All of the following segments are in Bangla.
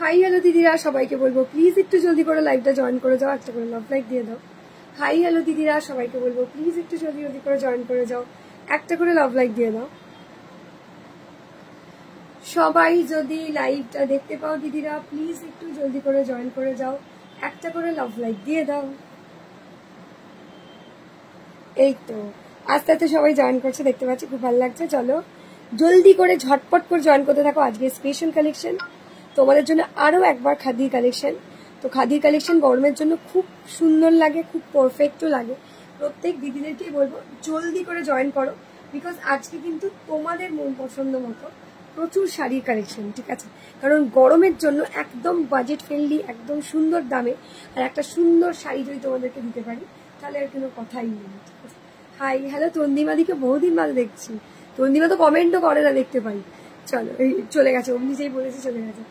হাই হ্যালো দিদিরা, সবাইকে বলবো প্লিজ একটু জলদি করে লাইভটা জয়েন করে যাও, একটা করে লাভ লাইক দিয়ে দাও। হাই হ্যালো দিদিরা, সবাইকে বলবো প্লিজ একটু জলদি জলদি করে জয়েন করে যাও, একটা করে লাভ লাইক দিয়ে দাও। সবাই যদি লাইভটা দেখতে পাও দিদিরা, প্লিজ একটু জলদি করে জয়েন করে যাও, একটা করে লাভ লাইক দিয়ে দাও। এই তো আস্তে আস্তে সবাই জয়েন করছে, দেখতে পাচ্ছি, খুব ভালো লাগছে। চলো জলদি করে ঝটপট করে জয়েন করতে থাকো। আজকে স্পেশাল কালেকশন তোমাদের জন্য, আরো একবার খাদির কালেকশন। তো খাদির কালেকশন গরমের জন্য খুব সুন্দর লাগে, খুব পারফেক্টও লাগে। প্রত্যেক দিদিদেরকেই বলবো জলদি করে জয়েন করো, বিকজ আজকে কিন্তু তোমাদের মন পছন্দ মতো প্রচুর শাড়ির কালেকশন, ঠিক আছে? কারণ গরমের জন্য একদম বাজেট ফ্রেন্ডলি, একদম সুন্দর দামে আর একটা সুন্দর শাড়ি যদি তোমাদেরকে দিতে পারি তাহলে আর কোনো কথাই নেই, ঠিক আছে? হাই হ্যালো তন্দিমাদিকে বহুদিন বাদে দেখছি। তন্দিমা তো কমেন্টও করে না, দেখতে পাই। চলো এই চলে গেছে, অমনি যেই বলেছে চলে গেছে।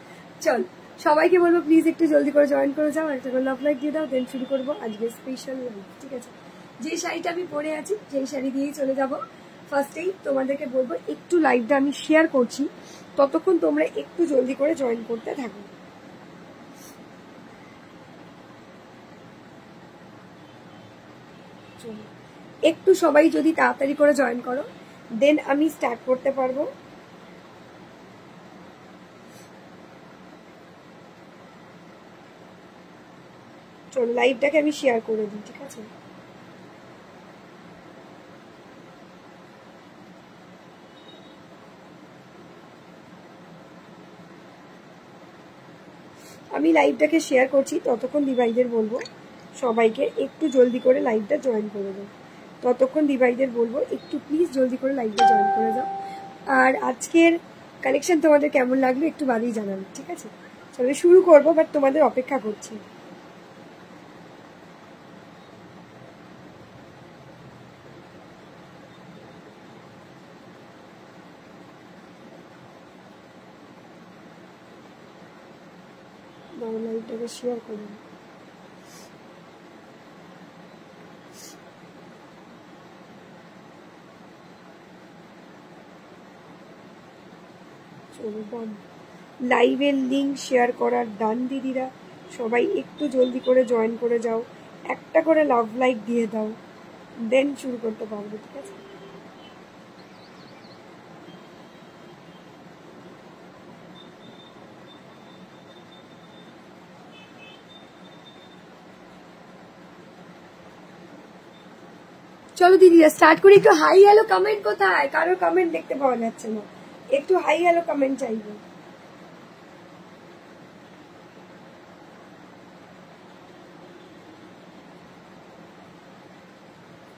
চল সবাইকে বলবো প্লিজ একটু জলদি করে জয়েন করে যাও, একটা করে লাভ লাইক দিয়ে দাও, দেন শুরু করবো আজকে স্পেশাল লাইভ, ঠিক আছে? যে শাড়িটা আমি পরে আছি সেই শাড়ি দিয়েই চলে যাব। ফার্স্টেই তোমাদেরকে বলবো একটু লাইভটা আমি শেয়ার করছি, ততক্ষণ তোমরা একটু জলদি করে জয়েন করতে থাকো। একটু সবাই যদি তাড়াতাড়ি করে জয়েন করো, দেন আমি স্টার্ট করতে পারবো। চলো লাইভটাকে আমি শেয়ার করে দিই, ঠিক আছে? আমি লাইভটাকে শেয়ার করছি, ততক্ষণ দিভাইদের বলবো সবাইকে একটু জলদি করে লাইভটা জয়েন করে দাও। ততক্ষণ দিভাইদের বলবো একটু প্লিজ জলদি করে লাইভটা জয়েন করে দাও। আর আজকের কালেকশন তোমাদের কেমন লাগলো একটু বাদেই জানাবে, ঠিক আছে? চলো শুরু করবো, বাট তোমাদের অপেক্ষা করছি। লাইভটাকে শেয়ার করুন। লাইভের লিঙ্ক শেয়ার করার ডান দিদিরা, সবাই একটু জলদি করে জয়েন করে যাও, একটা করে লাভ লাইক দিয়ে দাও, দেন শুরু করতে পারবো, ঠিক আছে? চলো দিদিরা স্টার্ট করি। একটু হাই হ্যালো কমেন্ট কোথায়? কারোর কমেন্ট দেখতে পাওয়া যাচ্ছে না, একটু হাই হ্যালো কমেন্ট চাইবো।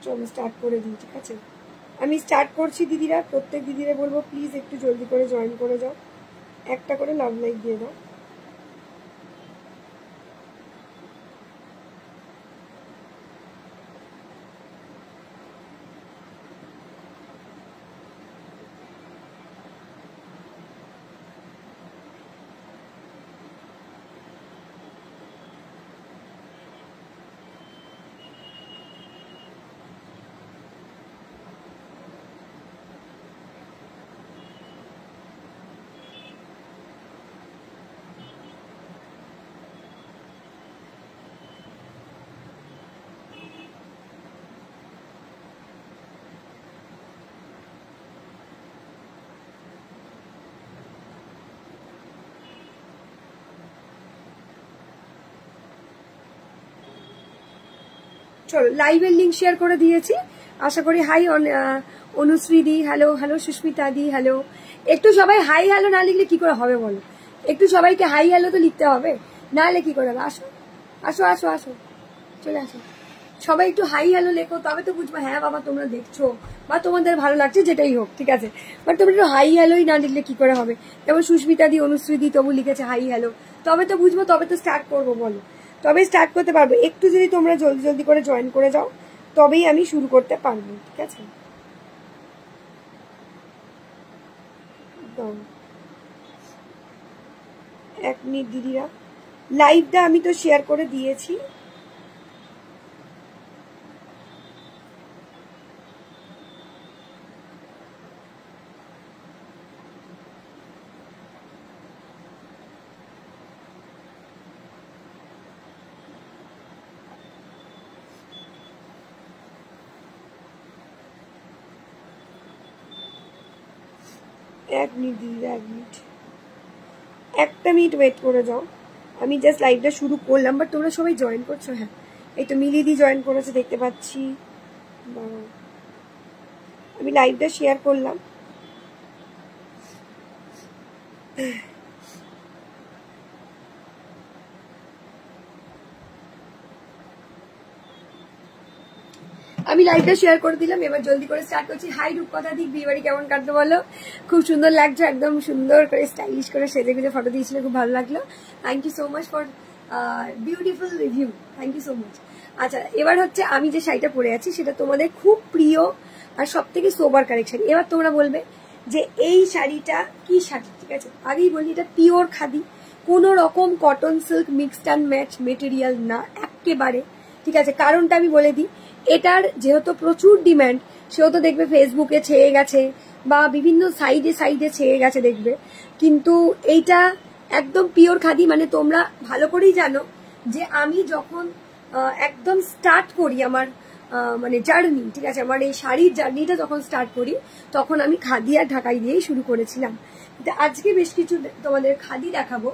চলো স্টার্ট করে দিই, ঠিক আছে? আমি স্টার্ট করছি দিদিরা, প্রত্যেক দিদিরা বলবো প্লিজ একটু জলদি করে জয়েন করে যাও, একটা করে লাভ লাইক দিয়ে দাও। চলো লাইভের লিঙ্ক শেয়ার করে দিয়েছি, আশা করি। হাই অনুশ্রী দি, হ্যালো হ্যালো সুস্মিতা দি, হ্যালো। একটু সবাই হাই হ্যালো না লিখলে কি করে হবে বলো? একটু সবাইকে হাই হ্যালো তো লিখতে হবে, না হলে কি করে হবে? আসো আসো আসো আসো, চলে আসো। সবাই একটু হাই হ্যালো লেখো, তবে তো বুঝবো হ্যাঁ বাবা তোমরা দেখছো বা তোমাদের ভালো লাগছে, যেটাই হোক, ঠিক আছে? বাট তোমরা একটু হাই হ্যালোই না লিখলে কি করে হবে? যেমন সুস্মিতা দি, অনুশ্রী দি তবু লিখেছে হাই হ্যালো, তবে তো বুঝবো, তবে তো স্টার্ট করবো, বলো? তবে স্টার্ট করতে পারবো। একটু যদি তোমরা জলদি জলদি করে জয়েন করে যাও, তবেই আমি শুরু করতে পারবো, ঠিক আছে? এক মিনিট দিদিরা, লাইভটা আমি তো শেয়ার করে দিয়েছি। এক মিনিট দিদি, এক মিনিট, একটা মিনিট ওয়েট করে যাও। আমি জাস্ট লাইভটা শুরু করলাম, বাট তোমরা সবাই জয়েন করছো। হ্যাঁ, এই তো মিলিদি জয়েন করেছে দেখতে পাচ্ছি। আমি লাইভটা শেয়ার করলাম। আমি লাইভটা শেয়ার করে দিলাম, এবার জলদি করে স্টার্ট করছি। হাই রূপকথা দিক, বিয়ে বাড়ি কেমন কাটলো বলো? খুব সুন্দর লাগছে, একদম সুন্দর করে স্টাইলিশ করে সেজে গুজে ফটো দিয়েছিল, খুব ভালো লাগলো। Thank you so much for beautiful review, thank you so much. আচ্ছা, এবার হচ্ছে আমি যে শাড়িটা পরে আছি সেটা তোমাদের খুব প্রিয় আর সব থেকে সোবার কালেকশন। এবার তোমরা বলবে যে এই শাড়িটা কি শাড়ি, ঠিক আছে? আগেই বলি এটা পিওর খাদি, কোনো রকম cotton silk mixed and match material না একেবারে, ঠিক আছে? কারণটা আমি বলে দিই, এটার যেহেতু প্রচুর ডিম্যান্ড, সেহেতু দেখবে ফেসবুকে ছেয়ে গেছে বা বিভিন্ন সাইডে সাইডে ছেয়ে গেছে দেখবে, কিন্তু এইটা একদম পিওর খাদি। মানে তোমরা ভালো করেই জানো যে আমি যখন একদম স্টার্ট করি আমার মানে জার্নি, ঠিক আছে, আমার এই শাড়ির জার্নিটা যখন স্টার্ট করি তখন আমি খাদি আর ঢাকাই দিয়েই শুরু করেছিলাম। আজকে বেশ কিছু তোমাদের খাদি দেখাবো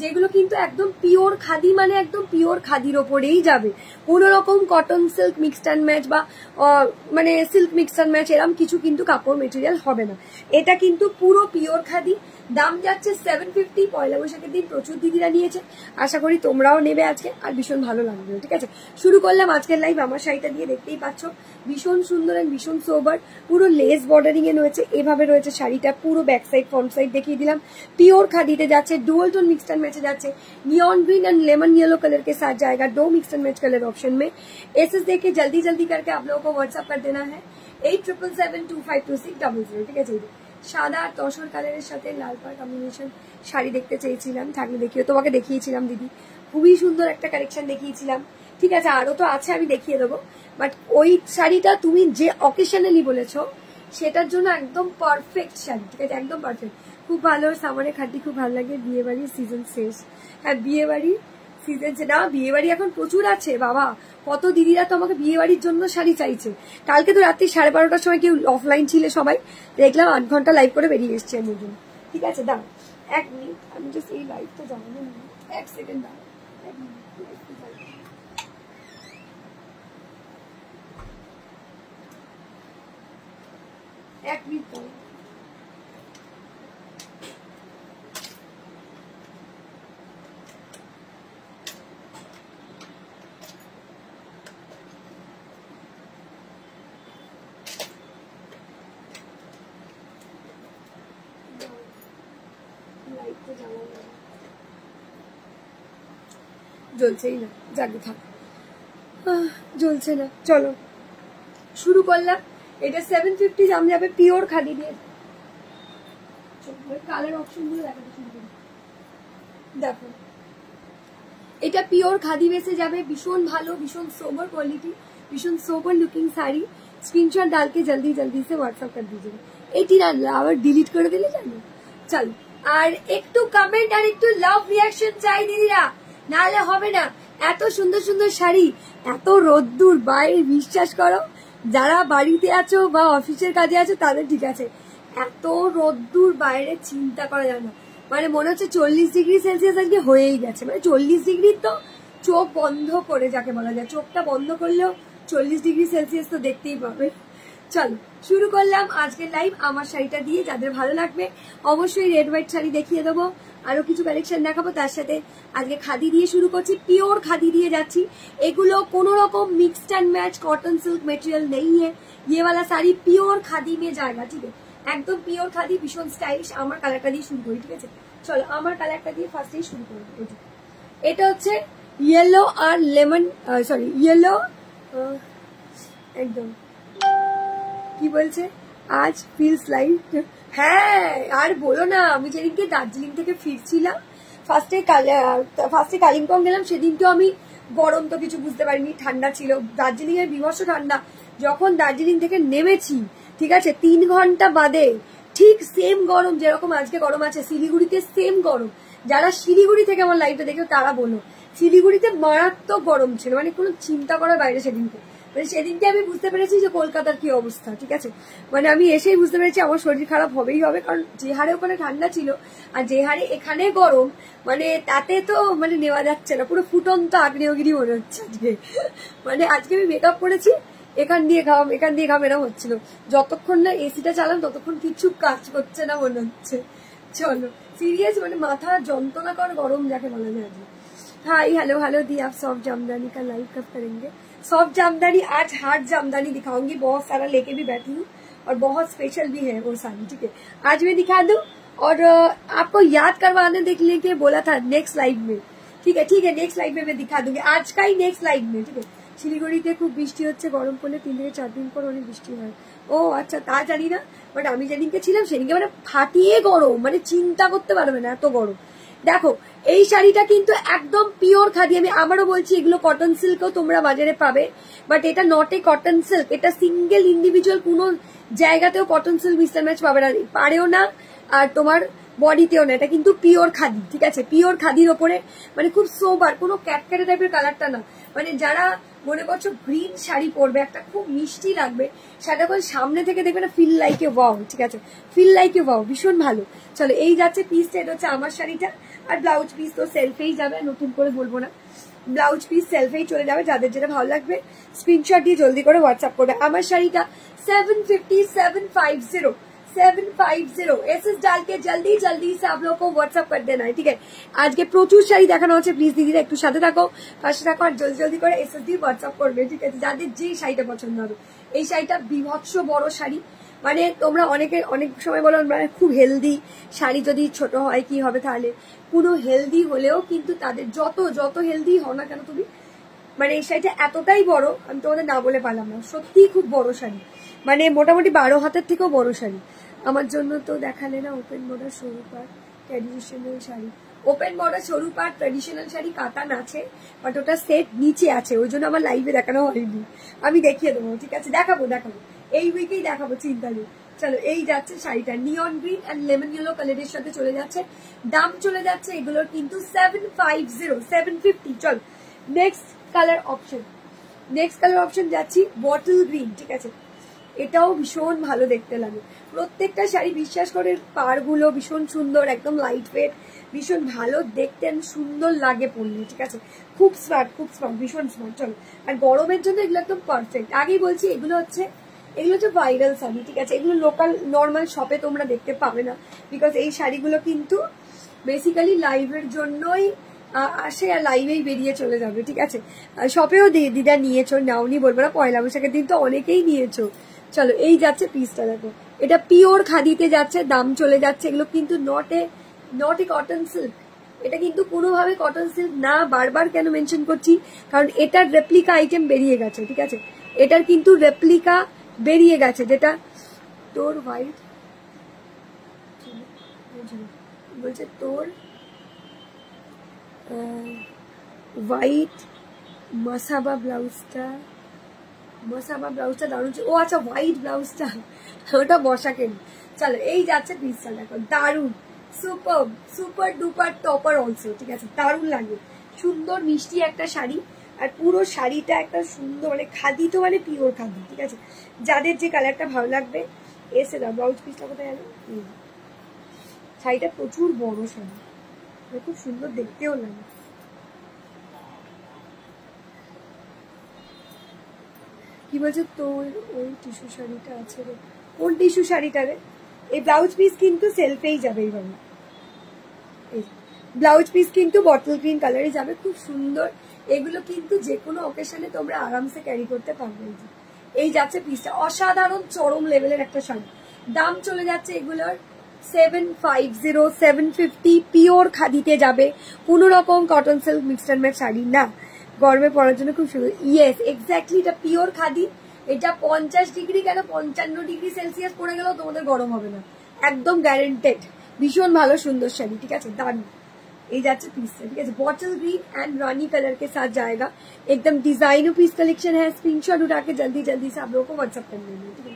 যেগুলো কিন্তু একদম পিওর খাদি, মানে একদম পিওর খাদির ওপরেই যাবে, কোনো রকম cotton silk mixed and match বা মানে সিল্ক মিক্সড অ্যান্ড ম্যাচ এরকম কিছু কিন্তু কাপড় মেটেরিয়াল হবে না। এটা কিন্তু পুরো পিওর খাদি। দাম যাচ্ছে 750। পয়লা বৈশাখের দিন প্রচুর দিদিরা নিয়েছে, আশা করি তোমরাও নেবে আজকে, আর ভীষণ ভালো লাগবে, ঠিক আছে? শুরু করলাম আজকের লাইভ আমার শাড়িটা দিয়ে, দেখতেই পাচ্ছ ভীষণ সুন্দর আর ভীষণ সোবার, পুরো লেস বর্ডারিং এ রয়েছে, এভাবে রয়েছে শাড়িটা, পুরো ব্যাক সাইড ফ্রন্ট সাইড দেখিয়ে দিলাম। पियोर खादीते जाচ্ছে, dual tone mix and match जाচ্ছে, neon green and lemon yellow colour के साथ जाएगा, 2 mix and match colour option में। एसएस देके जल्दी जल्दी करके आप लोगों को व्हाट्सएप कर देना है 8777252600, ঠিক আছে? সাদা আর তসর কালারের সাথে লাল পাড় কম্বিনেশন শাড়ি দেখতে চেয়েছিলাম, থাকলে দেখিও, তোমাকে দেখিয়েছিলাম দিদি, খুবই সুন্দর একটা কালেকশন দেখিয়েছিলাম, ঠিক আছে? আরো তো আছে, আমি দেখিয়ে দেবো, বাট ওই শাড়িটা তুমি যে অকেশনালি বলেছো সেটার জন্য একদম পারফেক্ট শাড়ি, ঠিক আছে? একদম পারফেক্ট, খুব ভালো। সামারে খাটি খুব ভালো লাগে, বিয়ে বাড়ির সিজন শেষ। হ্যাঁ, বিয়ে বাড়ির সিজন না, বিয়ে বাড়ি এখন প্রচুর আছে বাবা, কত দিদিরা তো আমাকে বিয়ে বাড়ির জন্য শাড়ি চাইছে। কালকে তো রাত্রি 12:30টার সময় কেউ অফলাইন ছিল, সবাই দেখলাম 8 ঘন্টা লাইভ করে বেরিয়ে এসছে আমি, ঠিক আছে? দাও এক মিনিট, আমি জাস্ট এই লাইভটা জানাবো, এক সেকেন্ড দাও, এক মিনিট, এক মিনিট দাও। জ্বলছেই না, জাগে থাক, জ্বলছে না। চলো শুরু করলাম। এটা 750 দাম যাবে, পিওর খাদি দিয়ে। কালার অপশন গুলো দেখাতে শুরু করি, দেখো এটা পিওর খাদি বেসে যাবে, ভীষণ ভালো, ভীষণ সোबर क्वालिटी, भीषण सोबर लुकिंग साड़ी। स्क्रीनशॉट डाल के जल्दी जल्दी से व्हाट्सएप कर दीजिए। एटी আবার ডিলিট করে দিলে জানো। চলো, আর একটু কমেন্ট আর একটু লাভ রিঅ্যাকশন চাই দিদিরা, নাহলে হবে না। এত সুন্দর সুন্দর শাড়ি, এত রোদ্দুর বাইরে, বিশ্বাস করো যারা বাড়িতে আছো বা অফিসের কাজে আছো তাদের ঠিক আছে, এত রোদ্দুর বাইরে চিন্তা করা যায় না। মানে মনে হচ্ছে 40 ডিগ্রি সেলসিয়াস আজকে হয়েই গেছে, মানে 40 ডিগ্রি তো চোখ বন্ধ করে যাকে বলা যায়, চোখটা বন্ধ করলেও 40 ডিগ্রি সেলসিয়াস তো দেখতেই পাবে। চলো শুরু করলাম আজকের লাইভ আমার শাড়িটা দিয়ে। যাদের ভালো লাগবে অবশ্যই রেড হোয়াইট শাড়ি দেখিয়ে দেবো, আরো কিছু কালেকশন দেখাবো, তার সাথে আজকে খাদি দিয়ে শুরু করছি, পিওর খাদি দিয়ে যাচ্ছি। এগুলো কোনো রকম mixed and match cotton silk material नहीं है, ये वाला साड़ी प्योर खादी में जाएगा, ঠিক আছে? একদম পিওর খাদি, ভীষণ স্টাইলিশ। আমার কালারটা দিয়ে শুরু করি, ঠিক আছে? চলো আমার কালারটা দিয়ে ফার্স্টেই শুরু করি। এটা হচ্ছে ইয়েলো আর লেমন, সরি ইয়েলো, একদম কি বলছে আজ ফিলস লাইক। হ্যাঁ আর বলো না, আমি যেদিনকে দার্জিলিং থেকে ফিরছিলাম, ফার্স্টে কালিম্পং গেলাম, সেদিনকেও আমি গরম তো কিছু বুঝতে পারিনি, ঠান্ডা ছিল, দার্জিলিং এর বিভৎস ঠান্ডা। যখন দার্জিলিং থেকে নেমেছি, ঠিক আছে, 3 ঘন্টা বাদে ঠিক সেম গরম যেরকম আজকে গরম আছে শিলিগুড়িতে, সেম গরম। যারা শিলিগুড়ি থেকে আমার লাইভটা দেখো তারা বলো, শিলিগুড়িতে মারাত্মক গরম ছিল, মানে কোনো চিন্তা করার বাইরে সেদিনকে। মানে সেদিনকে আমি বুঝতে পেরেছি যে কলকাতার কি অবস্থা, ঠিক আছে। মানে আমি এসেই বুঝতে পেরেছি আমার শরীর খারাপ হবেই হবে, কারণ যে হারে ওখানে ঠান্ডা ছিল আর যে হারে এখানে গরম, মানে তাতে তো মানে নেওয়া যাচ্ছে না, পুরো ফুটন্ত আগ্নেয়গিরি মনে হচ্ছে আজকে। মানে আজকে আমি মেকআপ করেছি, এখান দিয়ে ঘাম এরকম হচ্ছিল, যতক্ষণ না এসিটা চালাম ততক্ষণ কিছু কাজ করছে না মনে হচ্ছে। চলো सीरियस মানে মাথা যন্ত্রণা কর गरम जाके बोला जाए। हाय हेलो हेलो दी, आप सॉफ्ट जामदानी का लाइव कब करेंगे? सॉफ्ट जामदानी आज हार्ड जामदानी दिखाऊंगी, बहुत सारा लेके भी बैठी हूँ और बहुत स्पेशल भी है वो साड़ी, ठीक है। आज मैं दिखा दूं और आपको याद करवाने देख लेके बोला था नेक्स्ट लाइव में, ठीक है नेक्स्ट लाइव में मैं दिखा दूंगी, आज का ही नेक्स्ट लाइव में, ठीक है। শিলিগুড়িতে খুব বৃষ্টি হচ্ছে, গরম পড়লে 3 থেকে 4 দিন পর অনেক বৃষ্টি হয়। ও আচ্ছা, তা জানি না, বাট আমি যেদিনকে ছিলাম সেদিনকে মানে ফাটিয়ে গরম, মানে চিন্তা করতে পারবে না এত গরম। দেখো এই শাড়িটা কিন্তু একদম পিওর খাদি, আমি আবারও বলছি এগুলো কটন সিল্কও তোমরা বাজারে পাবে, বাট এটা নট এ কটন সিল্ক, এটা সিঙ্গেল ইন্ডিভিজুয়াল কোনো জায়গাতেও কটন সিল্ক মিক্সড ম্যাচ পাবে না, পারেও না, আর তোমার বডিতেও না, এটা কিন্তু পিওর খাদি, ঠিক আছে। পিওর খাদির ওপরে মানে খুব সোবার, কোনো ক্যাটক্যাটে টাইপের কালারটা না, মানে যারা মনে করছো গ্রিন শাড়ি পরবে একটা খুব মিষ্টি লাগবে, সেটা করে সামনে থেকে দেখবে না, ফিল লাইক এ ওয়াও, ঠিক আছে, ফিল লাইক এ ওয়াও, ভীষণ ভালো। চলো এই যাচ্ছে পিসটা, এটা হচ্ছে আমার শাড়িটা, আর ব্লাউজ পিস তো সেলফেই যাবে, নতুন করে বলবো না, ব্লাউজ পিস সেলফেই চলে যাবে। যাদের যেটা ভালো লাগবে স্ক্রিনশট দিয়ে জলদি করে হোয়াটসঅ্যাপ করবে। আমার শাড়িটা 750 एसएस डाल के जल्दी जल्दी से आप लोग को व्हाट्सअप कर देना है, ठीक है। आज के প্রচুর শাড়ি দেখানো হচ্ছে, প্লিজ দিদিরা একটু সাথে থাকো, পাশে থাকো, আর জলদি জলদি করে এসএস দিয়ে হোয়াটসঅ্যাপ করবে, ঠিক আছে, যাদের যে শাড়িটা পছন্দ হবে। এই শাড়িটা বিভৎস বড় শাড়ি, মানে তোমরা অনেক সময় বলো মানে খুব হেলদি শাড়ি যদি ছোট হয় কি হবে, তাহলে কোনো হেলদি হলেও কিন্তু তাদের যত হেলদি হও না কেন তুমি, মানে এই শাড়িটা এতটাই বড় আমি তোমাদের না বলে পারলাম না, সত্যিই খুব বড় শাড়ি, মানে মোটামুটি 12 হাতের থেকেও বড় শাড়ি। আমার জন্য তো দেখালে না ওপেন বর্ডার সরু পাট ট্র্যাডিশনাল শাড়ি, ওপেন বর্ডার সরু পাট ট্র্যাডিশনাল শাড়ি কাতান আছে, বাট ওটা সেট নিচে আছে, ওই জন্য আমার লাইভে দেখানো হয়নি, আমি দেখিয়ে দেবো, ঠিক আছে, দেখাবো এই উইকেই দেখাবো, চিন্তা নেই। চলো এই যাচ্ছে শাড়িটা, নিয়ন গ্রিন অ্যান্ড লেমন ইয়েলো কালারের সাথে চলে যাচ্ছে, দাম চলে যাচ্ছে এগুলোর কিন্তু 750 চল নেক্সট কালার অপশন যাচ্ছি বটল গ্রিন, ঠিক আছে, এটাও ভীষণ ভালো দেখতে লাগে। প্রত্যেকটা শাড়ি বিশ্বাস করে পাড়গুলো ভীষণ সুন্দর, একদম লাইট ওয়েট, ভীষণ ভালো দেখতে, সুন্দর লাগে পরলে, ঠিক আছে, খুব স্মার্ট ভীষণ স্মার্ট। চলো, আর গরমের জন্য এগুলো একদম পারফেক্ট। আগেই বলছি এগুলো হচ্ছে ভাইরাল শাড়ি, ঠিক আছে, এগুলো লোকাল নর্মাল শপে তোমরা দেখতে পাবে না, বিকজ এই শাড়িগুলো কিন্তু বেসিক্যালি লাইভের জন্যই আসে আর লাইভেই বেরিয়ে চলে যাবে, ঠিক আছে। শপেও দিদা নিয়েছো, নাওনি বলবো না, পয়লা বৈশাখের দিন তো অনেকেই নিয়েছো। চলো এই যাচ্ছে পিসটা, দেখো এটা পিওর খাদিতে যাচ্ছে, দাম চলে যাচ্ছে, এগুলো কিন্তু নট এ কটন সিল্ক, এটা কিন্তু কোনোভাবে কটন সিল্ক না। বারবার কেন মেনশন করছি, কারণ এটার রেপ্লিকা আইটেম বেরিয়ে গেছে, ঠিক আছে, এটার কিন্তু রেপ্লিকা বেরিয়ে গেছে, যেটা তোর হোয়াইট বলছে, তোর হোয়াইট মাসাবা ব্লাউজটা দারুণ, ও আচ্ছা হোয়াইট ব্লাউজটা ওটা বসা কেন। চলো এই যাচ্ছে পিসটা, দেখো দারুণ, সুপার ডুপার টপার অলসো, ঠিক আছে, দারুণ লাগে, সুন্দর মিষ্টি একটা শাড়ি, আর পুরো শাড়িটা একটা সুন্দর মানে খাদি, তো মানে পিওর খাদি, ঠিক আছে। যাদের যে কালারটা ভালো লাগবে এসে দাও। ব্লাউজ পিসটা কোথায় গেল? শাড়িটা প্রচুর বড় শাড়ি, খুব সুন্দর দেখতেও লাগে। কি বলছে, তোর ওই টিস্যু শাড়িটা আছে রে, কোন টিস্যু শাড়িটা রে? এই ব্লাউজ পিস কিন্তু সেলফেই যাবে, এইভাবে এই ব্লাউজ পিস কিন্তু বটল গ্রিন কালারে যাবে, খুব সুন্দর। এগুলো কিন্তু যে কোনো অকেশনে তোমরা আরামসে ক্যারি করতে পারবে। এই যাচ্ছে পিসটা, অসাধারণ চরম লেভেলের একটা শাড়ি, দাম চলে যাচ্ছে এগুলোর 750 পিওর খাদিতে যাবে, কোন রকম cotton silk mixed and match sari না, গরমে পরার জন্য খুব সুন্দর। ইয়েস এক্স্যাক্টলি, এটা পিওর খাদি, এটা 50 ডিগ্রি কেন 55 ডিগ্রি সেলসিয়াস পড়ে গেলেও তোমাদের গরম হবে না, একদম গ্যারেন্টেড, ভীষণ ভালো সুন্দর শাড়ি, ঠিক আছে, দারুণ। এই যাচ্ছে পিসটা, ঠিক আছে, bottle green and Rani colour के साथ जाएगा, एकदम डिजाइनर पीस कलेक्शन है। स्क्रीनशॉट उठा के जल्दी जल्दी से आप लोगों को व्हाट्सएप कर देना, ठीक है।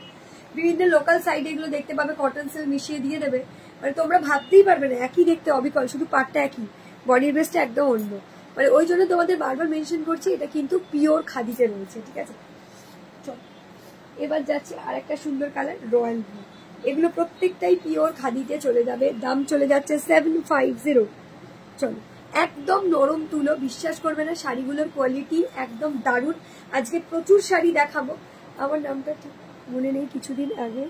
বিভিন্ন লোকাল সাইডে এগুলো দেখতে পাবে, কটন সিল্ক মিশিয়ে দিয়ে দেবে, মানে তোমরা ভাবতেই পারবে না একই দেখতে, অবিকল, শুধু পাটটা একই, বডির বেসটা একদম অন্য, মানে ওই জন্য তোমাদের বারবার মেনশন করছি এটা কিন্তু পিওর খাদিতে রয়েছে, ঠিক আছে। এবার যাচ্ছে আর একটা সুন্দর কালার রয়্যাল ব্লু। এগুলো প্রত্যেকটাই পিওর খাদিতে চলে যাবে, দাম চলে যাচ্ছে 750। চলো একদম নরম তুলো, বিশ্বাস করবে না শাড়িগুলোর কোয়ালিটি একদম দারুণ। আজকে প্রচুর শাড়ি দেখাবো। আমার নামটা ঠিক মনে নেই, কিছুদিন আগে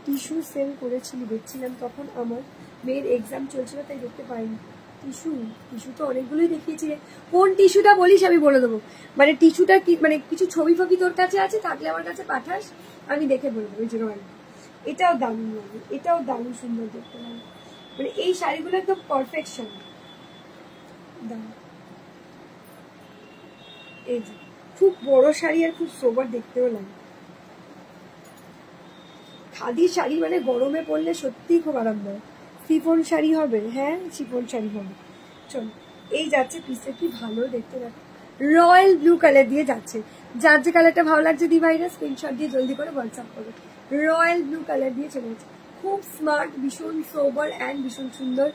টিস্যু সেল করেছিলি, দেখছিলাম তখন আমার মেয়ের এক্সাম চলছিল তাই দেখতে পাইনি। টিস্যু তো অনেকগুলোই দেখিয়েছি। কোন টিস্যুটা বলিস আমি বলে দেবো, মানে টিস্যুটা কি মানে কিছু ছবি ফবি তোর কাছে আছে থাকলে আমার কাছে পাঠাস, আমি দেখে বলবো। ওই যে রয়্যাল, এটাও দারুণ লাগে, এটাও দারুণ সুন্দর দেখতে লাগে, মানে এই শাড়িগুলো একদম পারফেকশন। এই যে খুব বড় শাড়ি আর খুব সোবার দেখতেও লাগে। খাদি শাড়ি মানে গরমে পরলে সত্যিই খুব আরামদায়ক। শিফন শাড়ি হবে, হ্যাঁ শিফন শাড়ি হবে। চলো এই যাচ্ছে পিসটা, কি ভালো দেখতে দেখো, রয়্যাল ব্লু কালার দিয়ে যাচ্ছে। যার যে কালারটা ভালো লাগছে দিভাইরা স্ক্রিনশট দিয়ে জলদি করে হোয়াটসঅ্যাপ করবে। রয়্যাল ব্লু কালার দিয়ে চলে যাচ্ছে, খুব স্মার্ট, ভীষণ সোবার অ্যান্ড ভীষণ সুন্দর।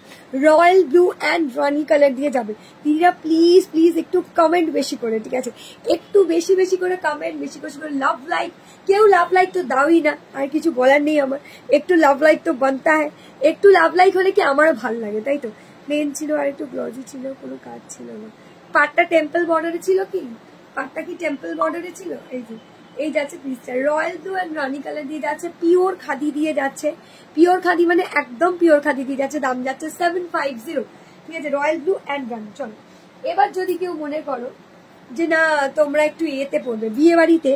Royal blue and Rani colour দিয়ে যাবে। দিদিরা প্লিজ প্লিজ একটু কমেন্ট বেশি করে, ঠিক আছে, একটু বেশি বেশি করে কমেন্ট, বেশি বেশি করে লাভ লাইক। কেউ লাভ লাইক তো দাওই না, আর কিছু বলার নেই আমার, একটু লাভ লাইক তো বানতা হয়। একটু লাভ লাইক হলে কি আমারও ভালো লাগে, তাই তো। প্লেন ছিল আর একটু গ্লজি ছিল, কোনো কাজ ছিল না। পাটটা টেম্পল বর্ডারে ছিল, কি পাটটা কি টেম্পল বর্ডারে ছিল। এই যে এই যাচ্ছে পিসটা royal blue and Rani colour দিয়ে যাচ্ছে, পিওর খাদি দিয়ে যাচ্ছে। পিওর খাদি মানে একদম পিওর খাদি দিয়ে যাচ্ছে, দাম যাচ্ছে 750, ঠিক আছে, রয়্যাল ব্লু অ্যান্ড রানি। চলো এবার যদি কেউ মনে করো যে না তোমরা একটু এতে পড়বে, বিয়ে বাড়িতে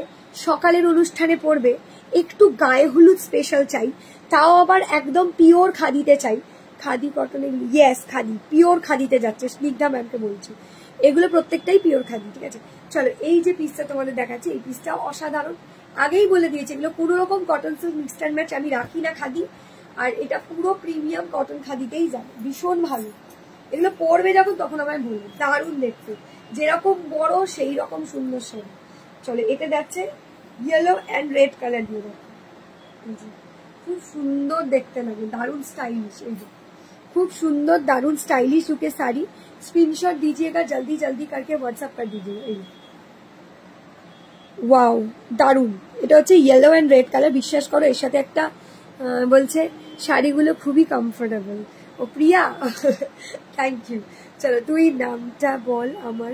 সকালের অনুষ্ঠানে পড়বে, একটু গায়ে হলুদ স্পেশাল চাই, তাও আবার একদম পিওর খাদিতে চাই, খাদি কটন এগুলো, ইয়েস খাদি, পিওর খাদিতে যাচ্ছে, স্নিগ্ধা ম্যামকে বলছি, এগুলো প্রত্যেকটাই পিওর খাদি, ঠিক আছে। চলো এই যে পিসটা তোমাদের দেখাচ্ছি, এই পিসটা অসাধারণ, আগেই বলে দিয়েছি এগুলো কোনো রকম cotton silk mixed and match আমি রাখি না খাদি, আর এটা পুরো প্রিমিয়াম কটন খাদিতেই যাবে, ভীষণ ভালো। এগুলো পরবে যখন তখন আমায় বলবে, দারুণ দেখতে, যেরকম বড় সেই রকম সুন্দর শাড়ি। চলো এটা যাচ্ছে ইয়েলো অ্যান্ড রেড কালার দিয়ে দেখো, খুব সুন্দর দেখতে লাগে, দারুণ স্টাইলিশ। এই যে खूब सुंदर दारुण स्टाइलिश लुके साड़ी, स्क्रीनशॉट दीजिएगा जल्दी जल्दी करके व्हाट्सएप कर दीजिएगा। ওয়াও দারুণ, এটা হচ্ছে ইয়েলো অ্যান্ড রেড কালার, বিশ্বাস করো এর সাথে একটা বলছে শাড়িগুলো খুবই কমফোর্টেবল। ও প্রিয়া থ্যাংক ইউ। চলো তুই নামটা বল, আমার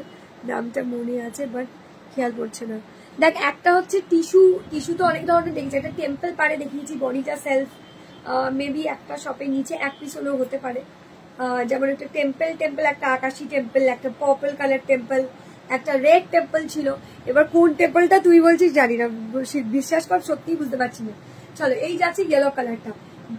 নামটা মনে আছে বাট খেয়াল পড়ছে না। দেখ একটা হচ্ছে টিস্যু তো অনেক ধরনের দেখছি, একটা টেম্পল পারে দেখিয়েছি, বনিটা সেলফ, মেবি একটা শপের নিচে এক পিস হলেও হতে পারে, যেমন একটা টেম্পল, একটা আকাশি টেম্পল, একটা পার্পল কালার টেম্পল, একটা রেড টেম্পল ছিল। এবার কোন টেম্পলটা তুই বলছিস জানি না, বিশ্বাস কর সত্যিই বুঝতে পারছি না। চলো এই যাচ্ছে ইয়েলো কালারটা,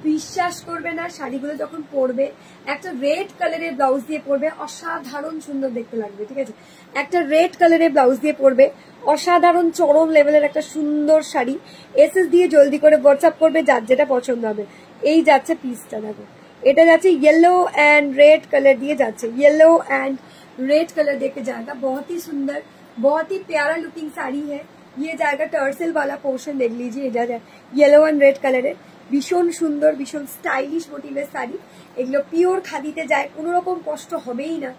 বিশ্বাস করবে না শাড়িগুলো যখন পরবে একটা রেড কালারের ব্লাউজ দিয়ে পরবে, অসাধারণ সুন্দর দেখতে লাগবে, ঠিক আছে। একটা রেড কালারের ব্লাউজ দিয়ে পরবে, অসাধারণ চরম লেভেলের একটা সুন্দর শাড়ি। এসএস দিয়ে জলদি করে হোয়াটসঅ্যাপ করবে যার যেটা পছন্দ হবে। এই যাচ্ছে পিসটা দেখো, এটা যাচ্ছে येलो एंड रेड कलर दिए जाते, येलो एंड रेड कलर देके जाएगा, बहुत ही सुंदर बहुत ही प्यारा लुकिंग साड़ी है। ये जाएगा टर्सल वाला पोर्शन, देख लीजिए इधर है येलो एंड रेड कलर है, भीषण सुंदर भीषण स्टाइलिश मोटिवेर शाड़ी, एगुलो पिओर खादिते जाए, कोनो रकम कष्ट हबेई ना।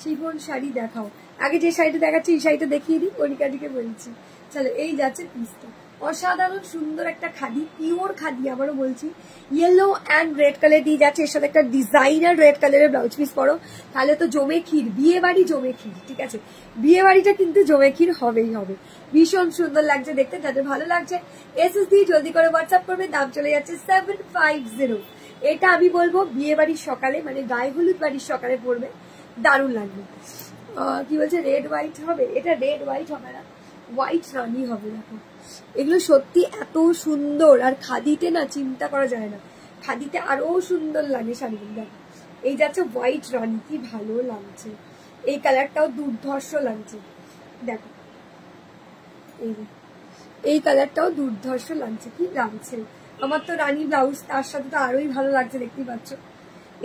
शिफन शाड़ी देखाओ, आगे जे शाड़ीटा देखाচ্ছি এই শাড়িটা দেখিয়ে দিই, কনিকাদিকে বলছি। চলো এই যাচ্ছে পিসটা, অসাধারণ সুন্দর একটা খাদি, পিওর খাদি আবারও বলছি, ইয়েলো অ্যান্ড রেড কালার দিয়ে যাচ্ছে, এর সাথে একটা ডিজাইনার রেড কালারের ব্লাউজ পিস পরো, তাহলে তো জমে ক্ষীর, বিয়ে বাড়ি জমে ক্ষীর, ঠিক আছে, বিয়ে বাড়িটা কিন্তু জমে ক্ষীর হবেই হবে। ভীষণ সুন্দর লাগছে দেখতে, যাদের ভালো লাগছে এসএস দিয়ে জলদি করে হোয়াটসঅ্যাপ করবে, দাম চলে যাচ্ছে 750। এটা আমি বলবো বিয়ে বাড়ির সকালে মানে গায়ে হলুদ বাড়ির সকালে পরবে, দারুণ লাগবে। কি বলছে রেড হোয়াইট হবে, এটা রেড হোয়াইট হবে না, হোয়াইট রানি হবে। দেখো এগুলো সত্যি এত সুন্দর, আর খাদিতে না চিন্তা করা যায় না, খাদিতে আরো সুন্দর লাগে শাড়িগুলো। দেখো এই যাচ্ছে হোয়াইট রানি, কি ভালো লাগছে, এই কালারটাও দুর্ধর্ষ লাগছে। দেখো এই কালারটাও দুর্ধর্ষ লাগছে, কি লাগছে, আমার তো রানি ব্লাউজ, তার সাথে তো আরোই ভালো লাগছে, দেখতেই পাচ্ছ।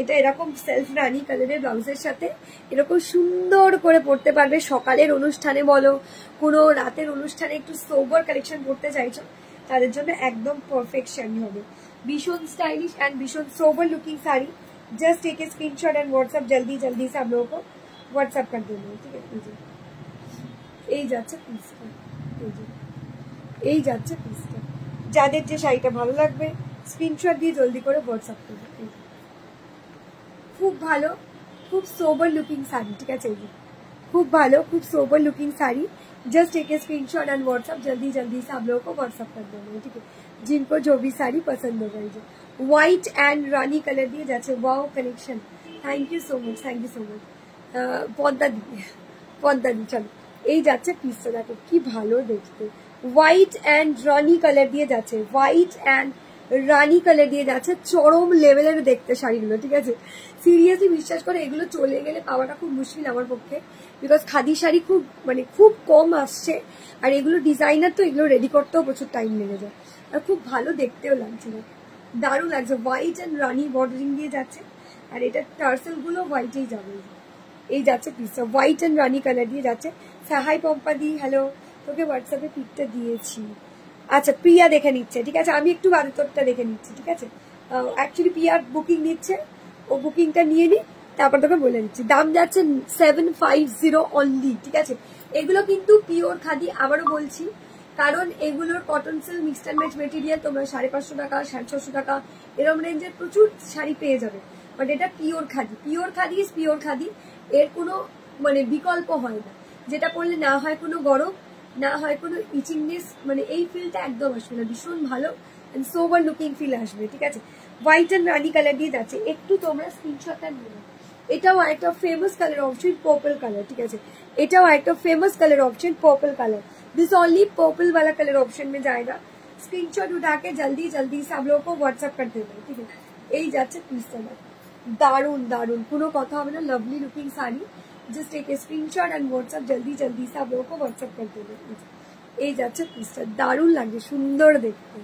এটা এরকম সেলফ রানি কালারের ব্লাউজের সাথে এরকম সুন্দর করে পরতে পারবে, সকালের অনুষ্ঠানে বলো, কোনো রাতের অনুষ্ঠানে একটু সোবার কালেকশন করতে চাইছো তাদের জন্য একদম পারফেক্ট শাড়ি হবে, ভীষণ স্টাइलिश एंड भीषण sober looking sari. Just take a screenshot and WhatsApp जल्दी जल्दी से हम लोगों को व्हाट्सएप कर देना, ठीक है। এই যাচ্ছে এই যাচ্ছে পিসটা। যাদের যে শাড়িটা ভালো লাগবে স্ক্রিনশট দিয়ে জলদি করে হোয়াটসঅ্যাপ করবে। খুব ভালো, খুব সোবার লুকিং শাড়ি, ঠিক আছে, खूब भालो, खूब sober looking sari. Just take a screenshot and WhatsApp जल्दी जल्दी से आप लोगों को व्हाट्सअप कर देना, ठीक है, जिनको जो भी साड़ी पसंद हो गई। व्हाइट एंड रानी कलर दिए जाते, wow collection, thank you so much, thank you so much. Padma দি চলো এই যাচ্ছে পিসটা, দেখো কি ভালো দেখতে, হোয়াইট এন্ড রানি কালার দিয়ে যাচ্ছে, হোয়াইট এন্ড রানি কালার দিয়ে যাচ্ছে, চরম লেভেলের দেখতে শাড়িগুলো, ঠিক আছে। সিরিয়াসলি বিশ্বাস করে এগুলো চলে গেলে পাওয়াটা খুব মুশকিল আমার পক্ষে, বিকজ খাদি শাড়ি খুব মানে খুব কম আসছে, আর এগুলো ডিজাইনার তো এগুলো রেডি করতেও প্রচুর টাইম লেগে যায়, আর খুব ভালো দেখতেও লাগছিল, দারুণ লাগছে। হোয়াইট এন্ড রানি বর্ডারিং দিয়ে যাচ্ছে, আর এটা টার্সেল গুলো হোয়াইটেই যাবে। এই যাচ্ছে পিসটা, হোয়াইট এন্ড রানি কালার দিয়ে যাচ্ছে। হাই পম্পা দি, হ্যালো, তোকে হোয়াটসঅ্যাপে পিকটা দিয়েছি। আচ্ছা প্রিয়া দেখে নিচ্ছে, ঠিক আছে, আমি একটু বাদে তোরটা দেখে নিচ্ছি, ঠিক আছে। অ্যাকচুয়ালি প্রিয়া বুকিং নিচ্ছে, ও বুকিংটা নিয়ে নি, তারপর তোকে বলে দিচ্ছি। দাম যাচ্ছে 750 অনলি, ঠিক আছে। এগুলো কিন্তু পিওর খাদি, আবারও বলছি, কারণ এগুলোর cotton silk mixed and match material তোমরা 550 টাকা 650 টাকা এরকম রেঞ্জের প্রচুর শাড়ি পেয়ে যাবে, বাট এটা pure khadi, pure khadi is pure khadi, এর কোনো মানে বিকল্প হয় না, যেটা পরলে না হয় কোনো গরম, না হয় কোনো ইচিংনেস, মানে এই ফিলটা একদম আসবে না, ভীষণ ভালো এন্ড সোবার লুকিং ফিল আসবে, ঠিক আছে। হোয়াইট এন্ড রানি কালার দিয়ে যাচ্ছে, একটু তোমরা স্ক্রিনশটটা নিয়ে নাও। এটাও একটা famous colour option purple colour, ठीक है, এটাও একটা famous colour option purple colour, this only purple वाला कलर ऑप्शन में जाएगा। स्क्रीनशॉट उठा के जल्दी जल्दी सब लोगों को व्हाट्सएप कर देना, ठीक है। এই যাচ্ছে পিসটা, দারুন দারুন, কোনো কথা হবে না, lovely looking sari, just take a screenshot and WhatsApp জলদি জলদি সব लोगों को व्हाट्सएप कर देना। এই যাচ্ছে পিসটা, দারুন লাগছে, সুন্দর দেখতে,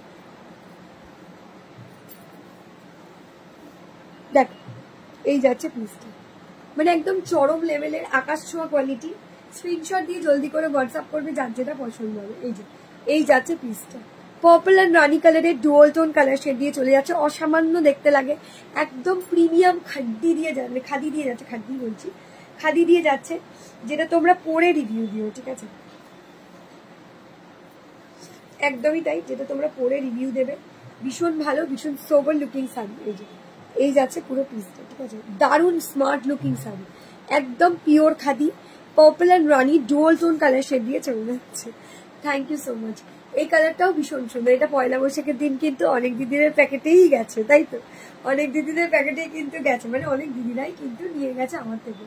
দেখ এই যাচ্ছে পিসটা, মানে একদম চরম লেভেলের আকাশ ছোঁয়া কোয়ালিটি। স্ক্রিনশট দিয়ে জলদি করে হোয়াটসঅ্যাপ করবে যার যেটা পছন্দ হবে। এই যে এই যাচ্ছে পিসটা, purple and Rani colour dual tone colour shade দিয়ে চলে যাচ্ছে, অসামান্য দেখতে লাগে, একদম প্রিমিয়াম খাদি দিয়ে যাচ্ছে, খাদি দিয়ে যাচ্ছে, খাদি বলছি, খাদি দিয়ে যাচ্ছে, যেটা তোমরা পরে রিভিউ দিও, ঠিক আছে, একদমই তাই, যেটা তোমরা পরে রিভিউ দেবে, ভীষণ ভালো, ভীষণ সোবার লুকিং শাড়ি। এই যে এই যাচ্ছে পুরো পিসটা, ঠিক আছে, দারুণ স্মার্ট লুকিং শাড়ি, একদম pure khadi, purple and rani dual tone colour shade দিয়ে চলে যাচ্ছে। Thank you so much. এই কালারটাও ভীষণ সুন্দর, এটা পয়লা বৈশাখের দিন কিন্তু অনেক দিদিদের প্যাকেটেই গেছে, তাই তো, অনেক দিদিদের প্যাকেটেই কিন্তু গেছে, মানে অনেক দিদিরাই কিন্তু নিয়ে গেছে আমার থেকে।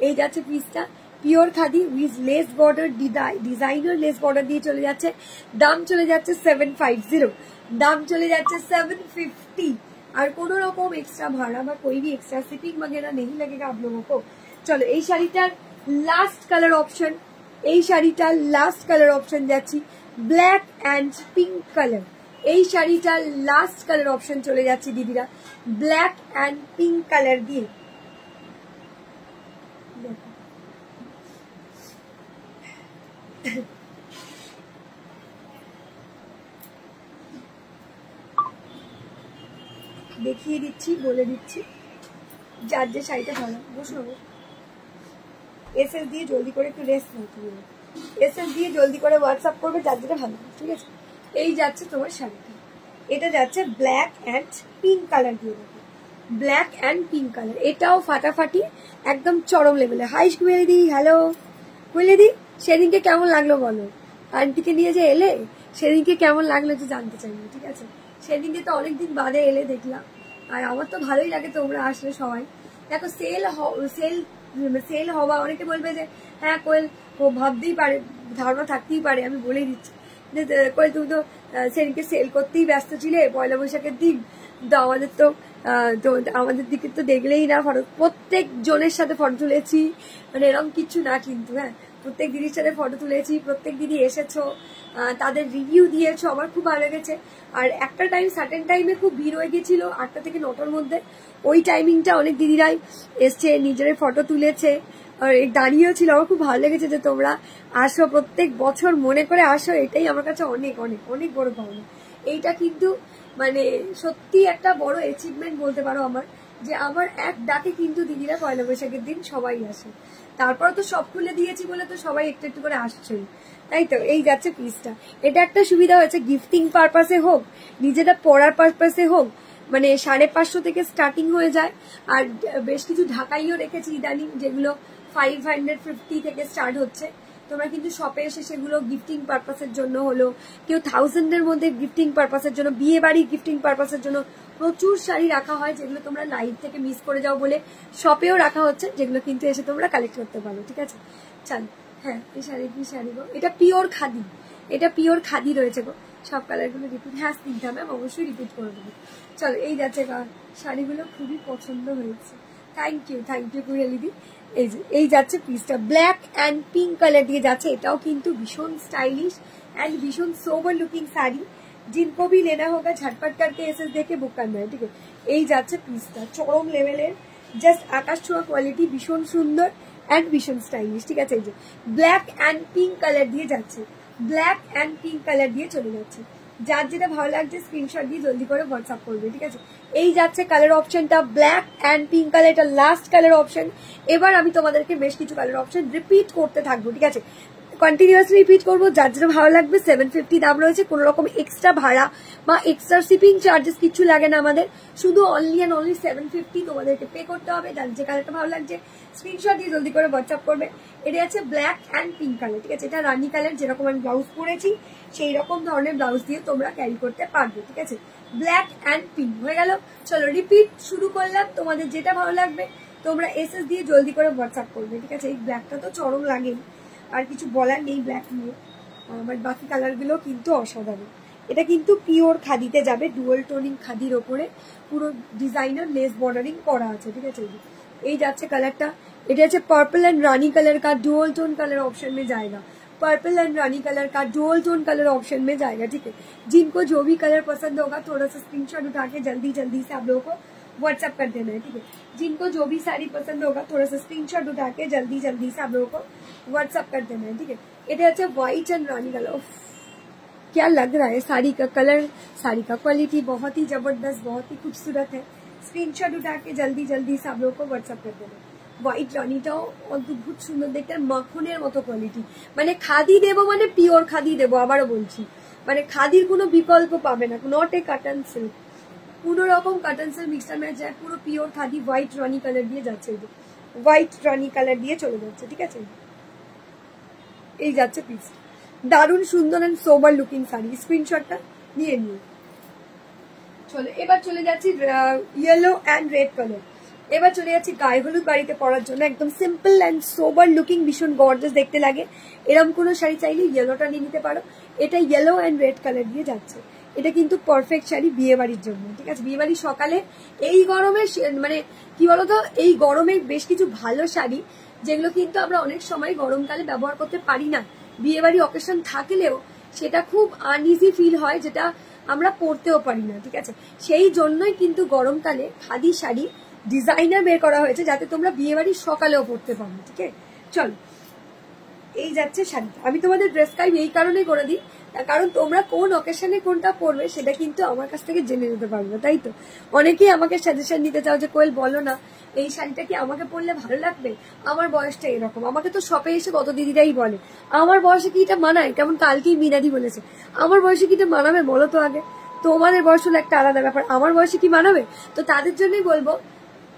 এই যাচ্ছে পিসটা, pure khadi with less border, designer less border দিয়ে চলে যাচ্ছে, দাম চলে যাচ্ছে 750, দাম চলে যাচ্ছে 750, আর কোন রকম এক্সট্রা ভাড়া বা कोई भी एक्स्ट्रा शिपिंग वगैरह नहीं लगेगा आप लोगों को। চলো এই শাড়িটার লাস্ট কালার অপশন, এই শাড়িটার লাস্ট কালার অপশন যাচ্ছি ব্ল্যাক এন্ড পিঙ্ক কালার, এই শাড়িটার লাস্ট কালার অপশন চলে যাচ্ছে দিদিরা ব্ল্যাক এন্ড পিঙ্ক কালার দিয়ে। দেখিয়ে দিচ্ছি, বলে দিচ্ছি, যার যে শাড়িটা ভালো, বসো এসএস দিয়ে জলদি করে একটু রেস্ট নিতে হবে, এসএস দিয়ে জলদি করে হোয়াটসঅ্যাপ করবে যার যেটা ভালো, ঠিক আছে। এই যাচ্ছে তোমার শাড়িটা, এটা যাচ্ছে ব্ল্যাক অ্যান্ড পিঙ্ক কালার দিয়ে, ব্ল্যাক অ্যান্ড পিঙ্ক কালার, এটাও ফাটাফাটি একদম চরম লেভেলে। হাই কুয়েলি, হ্যালো কুয়েলি, সেদিনকে কেমন লাগলো বলো, আন্টিকে নিয়ে যে এলে সেদিনকে কেমন লাগলো যে জানতে চাইবো, ঠিক আছে। সেদিনকে তো অনেকদিন বাদে এলে দেখলাম, আর আমার তো ভালোই লাগে তোমরা আসলে সবাই। দেখো সেল হওয়া, অনেকে বলবে যে হ্যাঁ কোয়েল ও ভাবতেই পারে, ধারণা থাকতেই পারে, আমি বলে দিচ্ছি কোয়েল তুমি তো সেদিনকে সেল করতেই ব্যস্ত ছিলে পয়লা বৈশাখের দিন, তো আমাদের দিকে তো দেখলেই না ফটো, প্রত্যেক জনের সাথে ফটো তুলেছি, মানে এরকম কিছু না কিন্তু, হ্যাঁ প্রত্যেক দিদির সাথে ফটো তুলেছি, প্রত্যেক দিদি এসেছো, তাদের রিভিউ দিয়েছো, আমার খুব ভালো লেগেছে। আর একটা টাইম সার্টেন টাইমে খুব ভিড় হয়ে গেছিল 8টা থেকে 9টার মধ্যে, ওই টাইমিংটা অনেক দিদিরাই এসছে, নিজের ফটো তুলেছে, আর দাঁড়িয়েও ছিল, আমার খুব ভালো লেগেছে যে তোমরা আসো, প্রত্যেক বছর মনে করে আসো, এটাই আমার কাছে অনেক অনেক অনেক বড় পাওনা। এইটা কিন্তু মানে সত্যি একটা বড় অ্যাচিভমেন্ট বলতে পারো আমার, যে আমার এক ডাকে কিন্তু দিদিরা পয়লা বৈশাখের দিন সবাই আসে। তারপর তো সব খুলে দিয়েছি বলে তো সবাই একটু একটু করে আসছেই, তাই তো। এই যাচ্ছে পিসটা, এটা একটা সুবিধা হয়েছে, গিফটিং পারপাসে হোক, নিজেরা পড়ার পারপাসে হোক, মানে 550 থেকে স্টার্টিং হয়ে যায়। আর বেশ কিছু ঢাকাইও রেখেছি ইদানিং, যেগুলো 550 থেকে স্টার্ট হচ্ছে। তোমরা কিন্তু শপে এসে সেগুলো গিফটিং পারপাসের জন্য হলো, কেউ 1000-এর মধ্যে গিফটিং পারপাসের জন্য, বিয়ে বাড়ির গিফটিং পারপাসের জন্য প্রচুর শাড়ি রাখা হয়, যেগুলো তোমরা লাইভ থেকে মিস করে যাও বলে শপেও রাখা হচ্ছে, যেগুলো কিন্তু এসে তোমরা কালেক্ট করতে পারো, ঠিক আছে। চল, হ্যাঁ এই শাড়ি কি শাড়ি গো, এটা পিওর খাদি, এটা পিওর খাদি রয়েছে গো। সব কালারগুলো রিপিট, হ্যাঁ স্নিগ্ধা ম্যাম অবশ্যই রিপিট করে দেবো। চলো, এই যাচ্ছে শাড়িগুলো খুবই পছন্দ হয়েছে, থ্যাংক ইউ কুহেলিদি। এই যে এই যাচ্ছে পিসটা, ব্ল্যাক অ্যান্ড পিঙ্ক কালার দিয়ে যাচ্ছে, এটাও কিন্তু ভীষণ স্টাইলিশ एंड भीषण सोबर लुकिंग साड़ी, जिनको भी लेना होगा झटपट करके ऐसे देखे बुक करना है, ठीक है। এই যাচ্ছে পিসটা, চরম লেভেলের, জাস্ট আকাশ ছোঁয়া কোয়ালিটি, ভীষণ সুন্দর এন্ড ভীষণ স্টাইলিশ, ঠিক আছে। এই যে ব্ল্যাক এন্ড পিঙ্ক কালার দিয়ে যাচ্ছে, ব্ল্যাক এন্ড পিঙ্ক কালার দিয়ে চলে যাচ্ছে। যার যেটা ভালো লাগছে স্ক্রিনশট দিয়ে জলদি করে হোয়াটসঅ্যাপ করবে, ঠিক আছে। এই যাচ্ছে কালার অপশনটা, ব্ল্যাক এন্ড পিঙ্ক কালার, এটা লাস্ট কালার অপশন। এবার আমি তোমাদেরকে বেশ কিছু কালার অপশন রিপিট করতে থাকবো, ঠিক আছে, কন্টিনিউয়াসলি রিপিট করবো। যার যেটা ভালো লাগবে 750 দাম রয়েছে, কোনো রকম এক্সট্রা ভাড়া বা এক্সট্রা শিপিং চার্জেস কিছু লাগে না আমাদের, শুধু অনলি অ্যান্ড অনলি 750 তোমাদেরকে পে করতে হবে। যার যে কালারটা ভালো লাগছে স্ক্রিনশট দিয়ে জলদি করে হোয়াটসঅ্যাপ করবে। এটা আছে ব্ল্যাক অ্যান্ড পিঙ্ক কালার, ঠিক আছে। এটা রানি কালার, যেরকম আমি ব্লাউজ পরেছি সেই রকম ধরনের ব্লাউজ দিয়ে তোমরা ক্যারি করতে পারবে, ঠিক আছে। ব্ল্যাক অ্যান্ড পিঙ্ক হয়ে গেল। চলো রিপিট শুরু করলাম, তোমাদের যেটা ভালো লাগবে তোমরা এসএস দিয়ে জলদি করে হোয়াটসঅ্যাপ করবে, ঠিক আছে। এই ব্ল্যাকটা তো চরম লাগেই, আর কিছু বলার নেই ব্ল্যাক নিয়ে, বাট বাকি কালারগুলো কিন্তু অসাধারণ। এটা কিন্তু পিওর খাদিতে যাবে, ডুয়াল টোনিং খাদির ওপরে পুরো ডিজাইনার লেস বর্ডারিং করা আছে, ঠিক আছে। এই যাচ্ছে কালারটা, এটা হচ্ছে पर्पल एंड रानी कलर का, डुअल टोन कलर ऑप्शन में जाएगा। पर्पल एंड रानी कलर का डुअल टोन कलर ऑप्शन में जाएगा, ठीक है। जिनको जो भी कलर पसंद होगा थोड़ा सा स्क्रीनशॉट उठा के जल्दी जल्दी से आप लोगों को व्हाट्सएप कर देना है, ठीक है। जिनको जो भी साड़ी पसंद होगा थोड़ा सा स्क्रीनशॉट उठा के जल्दी जल्दी से आप लोगों को व्हाट्सएप कर देना है, ठीक है। এটা হচ্ছে व्हाइट एंड रानी कलर, क्या लग रहा है साड़ी का कलर, साड़ी का क्वालिटी बहुत ही जबरदस्त, बहुत ही खूबसूरत है। स्क्रीनशॉट उठा के जल्दी जल्दी से आप लोगों को व्हाट्सएप कर देना। হোয়াইট রানিটাও অদ্ভুত সুন্দর দেখতে, মাখনের মতো কোয়ালিটি, মানে খাদি দেবো মানে পিওর খাদি দেবো, আবারও বলছি, মানে খাদির কোনো বিকল্প পাবে না, নট এ কটন সিল্ক, কোনো রকম কটন সিল্ক মিক্সচার ম্যাচ যায়, পুরো পিওর খাদি হোয়াইট রানি কালার দিয়ে যাচ্ছে, হোয়াইট রানি কালার দিয়ে চলে যাচ্ছে, ঠিক আছে। এই যাচ্ছে পিস, দারুণ সুন্দর এন্ড সোবার লুকিং শাড়ি, স্ক্রিনশটটা নিয়ে নিও। চলো এবার চলে যাচ্ছি ইয়েলো অ্যান্ড রেড কালার। এবার চলে যাচ্ছি গায়ে হলুদ বাড়িতে পরার জন্য, একদম সিম্পল অ্যান্ড সোবার লুকিং, ভীষণ গর্জাস দেখতে লাগে, এরকম কোনো শাড়ি চাইলে ইয়েলোটা নিয়ে নিতে পারো। এটা ইয়েলো অ্যান্ড রেড কালার দিয়ে যাচ্ছে, এটা কিন্তু পারফেক্ট শাড়ি বিয়ে বাড়ির জন্য, ঠিক আছে। বিয়ে বাড়ির সকালে এই গরমে, মানে কি বলতো, এই গরমে বেশ কিছু ভালো শাড়ি যেগুলো কিন্তু আমরা অনেক সময় গরমকালে ব্যবহার করতে পারি না, বিয়ে বাড়ি অকেশন থাকলেও সেটা খুব আনইজি ফিল হয়, যেটা আমরা পরতেও পারি না, ঠিক আছে। সেই জন্যই কিন্তু গরমকালে খাদি শাড়ি ডিজাইনার বের করা হয়েছে, যাতে তোমরা বিয়ে বাড়ির সকালেও পরতে পারো, ঠিক আছে। চলো এই যাচ্ছে শাড়িটা, আমি তোমাদের ড্রেস গাইড এই কারণেই করে দিই, কারণ তোমরা কোন অকেশনে কোনটা পরবে সেটা কিন্তু আমার কাছ থেকে জেনে নিতে পারবে, তাই তো। অনেকেই আমাকে সাজেশন দিতে চাও যে কোয়েল বলো না এই শাড়িটা কি আমাকে পরলে ভালো লাগবে, আমার বয়সটা এরকম। আমাকে তো শপে এসে কত দিদিরাই বলে আমার বয়সে কি এটা মানায়, কেমন কালকেই মিনাদি বলেছে আমার বয়সে কি এটা মানাবে, বলো তো আগে। তোমাদের বয়স হলো একটা আলাদা ব্যাপার, আমার বয়সে কি মানাবে। তো তাদের জন্যই বলবো,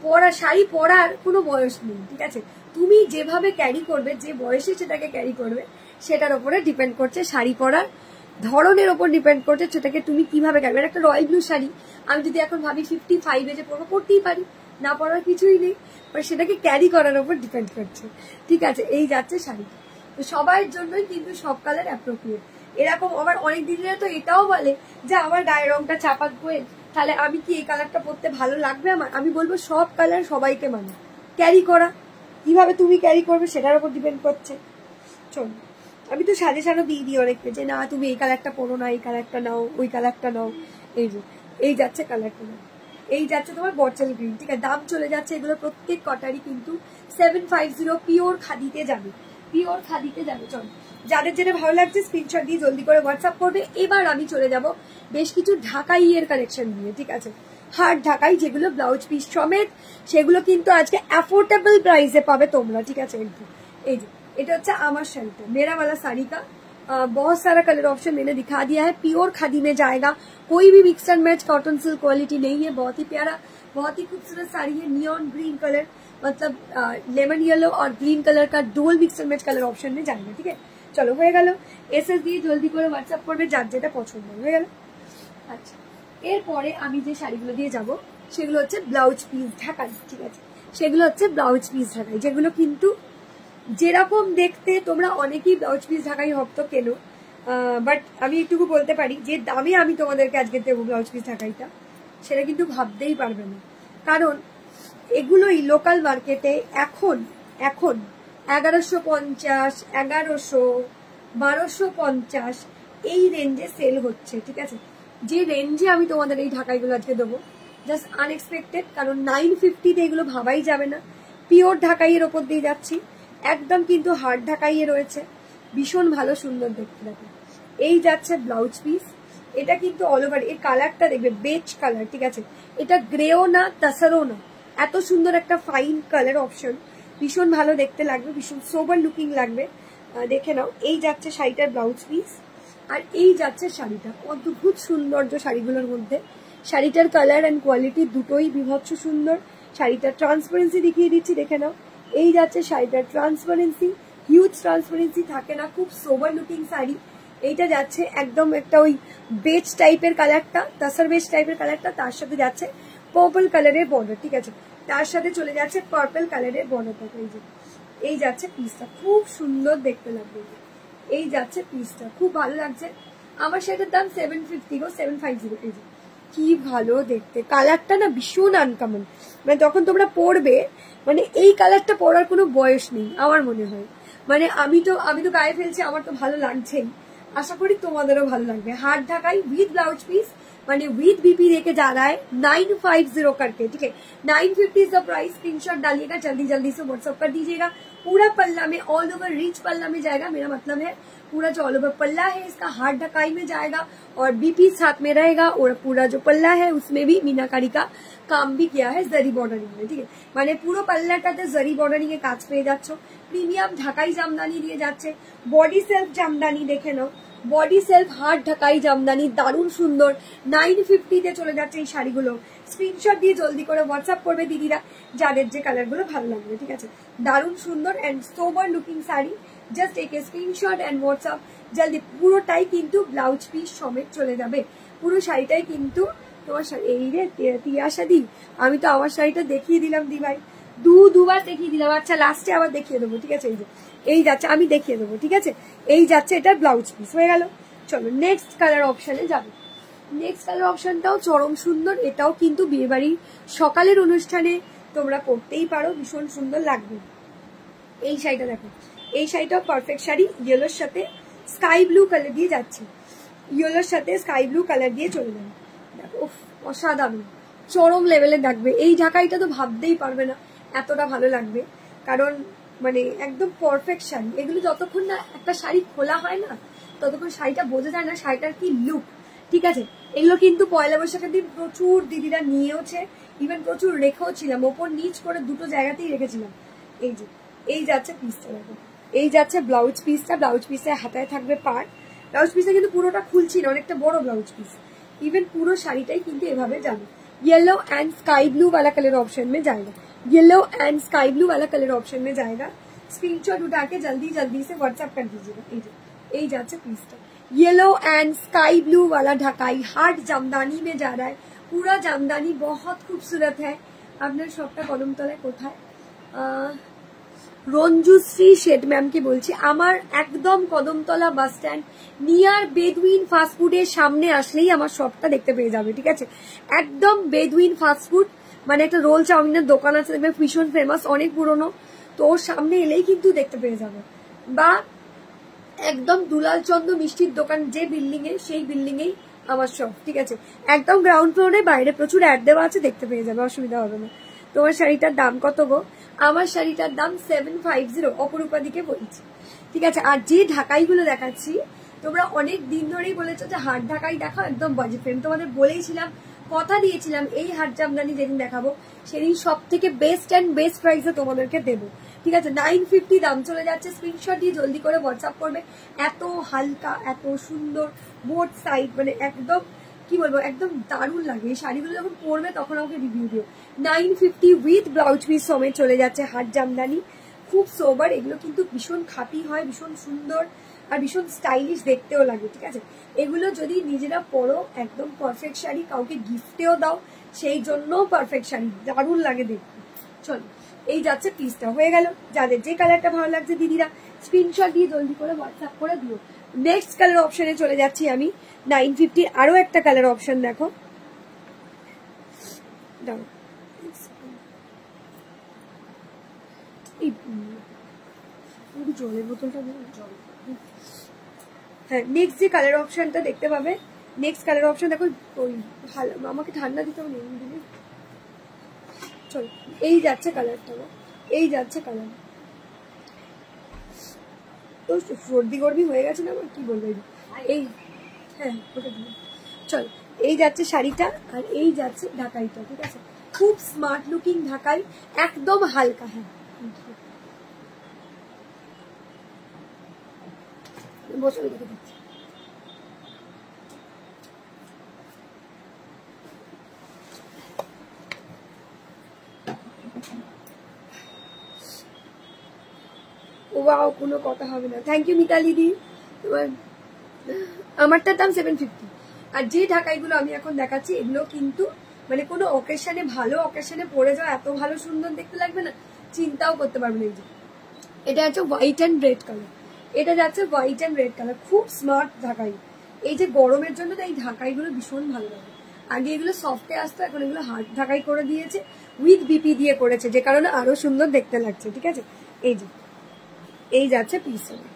পরা শাড়ি পরার কোনো বয়স নেই, ঠিক আছে। তুমি যেভাবে ক্যারি করবে, যে বয়সে সেটাকে ক্যারি করবে, সেটার উপরে ডিপেন্ড করছে, শাড়ি পরার ধরনের ওপর ডিপেন্ড করছে সেটাকে তুমি কিভাবে ক্যারি। একটা রয়্যাল ব্লু শাড়ি আমি যদি এখন ভাবি 55 এজে পরবো, পরতেই পারি, না পরার কিছুই নেই, সেটাকে ক্যারি করার উপর ডিপেন্ড করছে, ঠিক আছে। এই যাচ্ছে শাড়ি, তো সবার জন্যই কিন্তু সব কালার অ্যাপ্রোপ্রিয়েট। এরকম আবার অনেক দিদিরা তো এটাও বলে যে আমার গায়ের রংটা চাপা কোয়েল, তাহলে আমি কি এই কালারটা পরতে ভালো লাগবে আমার। আমি বলবো সব কালার সবাইকে মানে, ক্যারি করা কিভাবে তুমি ক্যারি করবে সেটার উপর ডিপেন্ড করছে। চলো আমি তো সাজেশনও দিয়ে দিই অনেককে, যে না তুমি এই কালারটা পরো না, এই কালারটা নাও, ওই কালারটা নাও। এই যে এই যাচ্ছে কালারটা, এই যাচ্ছে তোমার বটল গ্রিন, ঠিক আছে। দাম চলে যাচ্ছে এগুলো প্রত্যেক কটারই কিন্তু 750, পিওর খাদিতে যাবে, পিওর খাদিতে যাবে। চলো যাদের যেটা ভালো লাগছে স্ক্রিনশট দিয়ে জলদি করে হোয়াটসঅ্যাপ করবে। এবার আমি চলে যাব বেশ কিছু ঢাকাইয়ের কালেকশন নিয়ে, ঠিক আছে। হার্ড ঢাকাই যেগুলো ব্লাউজ পিস সমেত, সেগুলো কিন্তু আজকে অ্যাফোর্ডেবল প্রাইসে পাবে তোমরা, ঠিক আছে। এই যে এটা হচ্ছে আমার শাড়িটা, मेरा वाला साड़ी का बहुत सारा कलर ऑप्शन मैंने दिखा दिया है। प्योर खादी में जाएगा, कोई भी mix and match cotton silk quality नहीं है। बहुत ही प्यारा, बहुत ही खूबसूरत साड़ी है। नियॉन ग्रीन कलर, मतलब लेमन येलो और ग्रीन कलर का डोल mix and match colour option में जाएगा, ठीक है। चलो হয়ে গেল, এসএস দিয়ে জলদি করে হোয়াটসঅ্যাপ করবে যার যেটা পছন্দ হয়ে গেল। আচ্ছা, এরপরে আমি যে শাড়িগুলো দিয়ে যাব সেগুলো হচ্ছে ব্লাউজ পিস ঢাকাই, ঠিক আছে। সেগুলো হচ্ছে ব্লাউজ পিস ঢাকাই, যেগুলো কিন্তু যেরকম দেখতে তোমরা অনেকেই ব্লাউজ পিস ঢাকাই হতো কেন, বাট আমি একটুকু বলতে পারি যে দামে আমি তোমাদেরকে আজকে দেবো ব্লাউজ পিস ঢাকাইটা, সেটা কিন্তু ভাবতেই পারবে না। কারণ এগুলোই লোকাল মার্কেটে এখন 1150, 1100, 1250 এই রেঞ্জে সেল হচ্ছে, ঠিক আছে। যে রেঞ্জে আমি তোমাদের এই ঢাকাইগুলো আজকে দেবো জাস্ট আনএক্সপেক্টেড, কারণ 950 এগুলো ভাবাই যাবে না। পিওর ঢাকাইয়ের ওপর দিয়ে যাচ্ছি, একদম কিন্তু হার্ড ঢাকাইয়ে রয়েছে, ভীষণ ভালো সুন্দর দেখতে। দেখো এই যাচ্ছে ব্লাউজ পিস, এটা কিন্তু অল ওভার, এর কালারটা দেখবে বেজ কালার, ঠিক আছে। এটা গ্রেও না তাসারও না, এত সুন্দর একটা ফাইন কালার অপশন, ভীষণ ভালো দেখতে লাগবে, ভীষণ সোবার লুকিং লাগবে। দেখে নাও, এই যাচ্ছে শাড়িটার ব্লাউজ পিস, আর এই যাচ্ছে শাড়িটা। অদ্ভুত সৌন্দর্য শাড়িগুলোর মধ্যে, শাড়িটার কালার অ্যান্ড কোয়ালিটি দুটোই বিভৎস সুন্দর। শাড়িটার ট্রান্সপারেন্সি দেখিয়ে দিচ্ছি, দেখে নাও। এই যাচ্ছে শাড়িটার ট্রান্সপারেন্সি, হিউজ ট্রান্সপারেন্সি থাকে না, খুব সোবার লুকিং শাড়ি। এইটা যাচ্ছে একদম একটা ওই বেজ টাইপের কালারটা, তাসার বেজ টাইপের কালারটা, তার সাথে যাচ্ছে পার্পল কালারের বর্ডার, ঠিক আছে। তার সাথে চলে যাচ্ছে পার্পল কালারের বর্ডারটা। এই যাচ্ছে পিসটা, খুব সুন্দর দেখতে লাগবে। এই যাচ্ছে পিসটা, খুব ভালো লাগছে। আমার সেটার দাম 750 গো, 750। এই যে কি ভালো দেখতে, কালারটা না ভীষণ আনকমন, মানে যখন তোমরা পরবে, মানে এই কালারটা পরার কোনো বয়স নেই আমার মনে হয়। মানে আমি তো গায়ে ফেলছি, আমার তো ভালো লাগছেই, আশা করি তোমাদেরও ভালো লাগবে। Hard Dhakai with blouse piece, माने विद बीपी लेके जा रहा है 950 करके, ठीक है। 950 इज द प्राइस। स्क्रीनशॉट डालिएगा, जल्दी जल्दी से व्हाट्सएप कर दीजिएगा। पूरा पल्ला में, ऑल ओवर रिच पल्ला में जाएगा, मेरा मतलब है पूरा जो ऑल ओवर पल्ला है इसका हार्ड ढकाई में जाएगा, और बीपी साथ में रहेगा, और पूरा जो पल्ला है उसमें भी मीनाकारी का काम भी किया है जरी बॉर्डरिंग में, ठीक है। माने पूरा पल्लाटाते जरी बॉर्डरिंग এর কাজ পেয়ে যাচ্ছ। প্রিমিয়াম ঢাকাই জামদানি দিয়ে যাচ্ছে, বডি সেলফ জামদানি দেখে নাও, বডি সেলফ হার্ড ঢাকাই জামদানি, দারুণ সুন্দর। 950 তে চলে যাচ্ছে এই শাড়িগুলো। স্ক্রিনশট দিয়ে জলদি করে হোয়াটসঅ্যাপ করবে দিদিরা, যাদের যে কালারগুলো ভালো লাগবে, ঠিক আছে। দারুণ সুন্দর and sober looking sari, just take a screenshot and WhatsApp জলদি। পুরোটাই কিন্তু ব্লাউজ পিস সমেত চলে যাবে, পুরো শাড়িটাই কিন্তু তোমার। এই রে তিয়াশা দি, আমি তো আমার শাড়িটা দেখিয়ে দিলাম দি ভাই, দুবার দেখিয়ে দিলাম। আচ্ছা লাস্টে আবার দেখিয়ে দেবো, ঠিক আছে। এই যে এই যাচ্ছে, আমি দেখিয়ে দেবো, ঠিক আছে। এই যাচ্ছে এটার ব্লাউজ পিস, হয়ে গেল। চলো নেক্সট কালার অপশনে যাবো। নেক্সট কালার অপশনটাও চরম সুন্দর, এটাও কিন্তু বিয়ে বাড়ির সকালের অনুষ্ঠানে তোমরা পরতেই পারো, ভীষণ সুন্দর লাগবে। এই শাড়িটা দেখো, এই শাড়িটাও পারফেক্ট শাড়ি, ইয়েলোর সাথে স্কাই ব্লু কালার দিয়ে যাচ্ছে, ইয়েলোর সাথে স্কাই ব্লু কালার দিয়ে চলে যাবে। দেখো অসাধারণ, চরম লেভেলে লাগবে। এই ঢাকাইটা তো ভাবতেই পারবে না এতটা ভালো লাগবে, কারণ মানে একদম পারফেক্ট শাড়ি। এগুলো যতক্ষণ না একটা শাড়ি খোলা হয় না, ততক্ষণ শাড়িটা বোঝা যায় না শাড়িটার কি লুক, ঠিক আছে। এগুলো কিন্তু পয়লা বৈশাখের দিন প্রচুর দিদিরা নিয়েওছে, ইভেন প্রচুর রেখেও ছিলাম, ওপর নিচ করে দুটো জায়গাতেই রেখেছিলাম। এই যে এই যাচ্ছে পিসটা, দেখো এই যাচ্ছে ব্লাউজ পিসটা। ব্লাউজ পিসে হাতায় থাকবে পার, ব্লাউজ পিসে কিন্তু পুরোটা খুলছি না, অনেকটা বড় ব্লাউজ পিস। इवन पूरा শাড়িটাই কিন্তু এভাবে যাবে। येलो एंड स्काई ब्लू वाला कलर ऑप्शन में जाएगा, येलो एंड स्काई ब्लू वाला कलर ऑप्शन में जाएगा। स्क्रीनशॉट उठा के जल्दी जल्दी से व्हाट्सएप कर दीजिएगा। এই যাচ্ছে পিসটা, येलो एंड स्काई ब्लू वाला ढकाई हार्ड जामदानी में जा रहा है, पूरा जामदानी बहुत खूबसूरत है। আপনার সবটা কদমতলায় কোথায়? রঞ্জুশ্রী শেঠ ম্যামকে বলছি, আমার একদম কদমতলা বাস স্ট্যান্ড নিয়ার বেদুইন ফাস্টফুডের সামনে আসলেই আমার শপটা দেখতে পেয়ে যাবে, ঠিক আছে। একদম বেদুইন ফাস্টফুড, মানে একটা রোল চাউমিনের দোকান আছে দেখবে, ভীষণ ফেমাস, অনেক পুরনো, তো ওর সামনে এলেই কিন্তু দেখতে পেয়ে যাবে। বা একদম দুলাল চন্দ্র মিষ্টির দোকান যে বিল্ডিং এ, সেই বিল্ডিং এই আমার শপ, ঠিক আছে। একদম গ্রাউন্ড ফ্লোরে, বাইরে প্রচুর অ্যাড দেওয়া আছে, দেখতে পেয়ে যাবে, অসুবিধা হবে না। তোমার শাড়িটার দাম কত গো? আমার শাড়িটার দাম 750, অপরূপা দিকে বলছি, ঠিক আছে। আর যে ঢাকাইগুলো দেখাচ্ছি, তোমরা অনেক দিন ধরেই বলেছো যে হার্ড ঢাকাই দেখাও, একদম বাজেট ফ্রেম, তোমাদের বলেইছিলাম কথা দিয়েছিলাম এই হাট জামদানি যেদিন দেখাবো সেদিন সব থেকে বেস্ট অ্যান্ড বেস্ট প্রাইসে তোমাদেরকে দেবো, ঠিক আছে। 950 দাম চলে যাচ্ছে, স্ক্রিনশট দিয়ে জলদি করে হোয়াটসঅ্যাপ করবে। এত হালকা, এত সুন্দর, বোথ সাইড, মানে একদম কি বলবো, একদম দারুণ লাগে। এই শাড়িগুলো যখন পরবে তখন আমাকে রিভিউ দিও। 950 উইথ ব্লাউজ পিস সমেত চলে যাচ্ছে হাট জামদানি, খুব সোবার। এগুলো কিন্তু ভীষণ খাঁটি হয়, ভীষণ সুন্দর আর ভীষণ স্টাইলিশ দেখতেও লাগে, ঠিক আছে। এগুলো যদি নিজেরা পরো একদম পারফেক্ট শাড়ি, কাউকে গিফটেও দাও সেই জন্যও পারফেক্ট শাড়ি, দারুণ লাগে দেখতে। চলো এই যাচ্ছে পিসটা হয়ে গেল। যাদের যে কালারটা ভালো লাগছে দিদিরা স্ক্রিনশট দিয়ে জলদি করে হোয়াটসঅ্যাপ করে দিও। নেক্সট কালার অপশনে চলে যাচ্ছি আমি। 950 আরো একটা কালার অপশন দেখো, জলের বোতলটা, হ্যাঁ নেক্সট যে কালার অপশনটা দেখতে পাবে, নেক্সট কালার অপশন দেখো। ওই ভালো আমাকে ঠান্ডা দিতে হবে, চলো এই যাচ্ছে কালারটা, এই যাচ্ছে কালার। তো সর্দি গর্মি হয়ে গেছে না আমার, কি বলবো এই, হ্যাঁ ওটা দিন। চলো এই যাচ্ছে শাড়িটা আর এই যাচ্ছে ঢাকাইটা, ঠিক আছে। খুব স্মার্ট লুকিং ঢাকাই, একদম হালকা। হ্যাঁ বছর দেখে দিচ্ছি। ওয়াও, কোনো কথা হবে না। থ্যাংক ইউ মিতালি দি। তোমার আমারটার দাম 750। আর যে ঢাকাইগুলো আমি এখন দেখাচ্ছি এগুলো কিন্তু মানে কোনো অকেশনে, ভালো অকেশনে পরে যাওয়া এত ভালো সুন্দর দেখতে লাগবে না, চিন্তাও করতে পারবে না। এই যে এটা হচ্ছে হোয়াইট অ্যান্ড রেড কালার, এটা যাচ্ছে হোয়াইট অ্যান্ড রেড কালার, খুব স্মার্ট ঢাকাই। এই যে গরমের জন্য এই ঢাকাইগুলো ভীষণ ভালো লাগে। আগে এগুলো সফটে আসতো, এখন এগুলো হার্ড ঢাকাই করে দিয়েছে, উইথ বিপি দিয়ে করেছে, যে কারণে আরো সুন্দর দেখতে লাগছে, ঠিক আছে। এই যে এই যাচ্ছে পিস সমেত,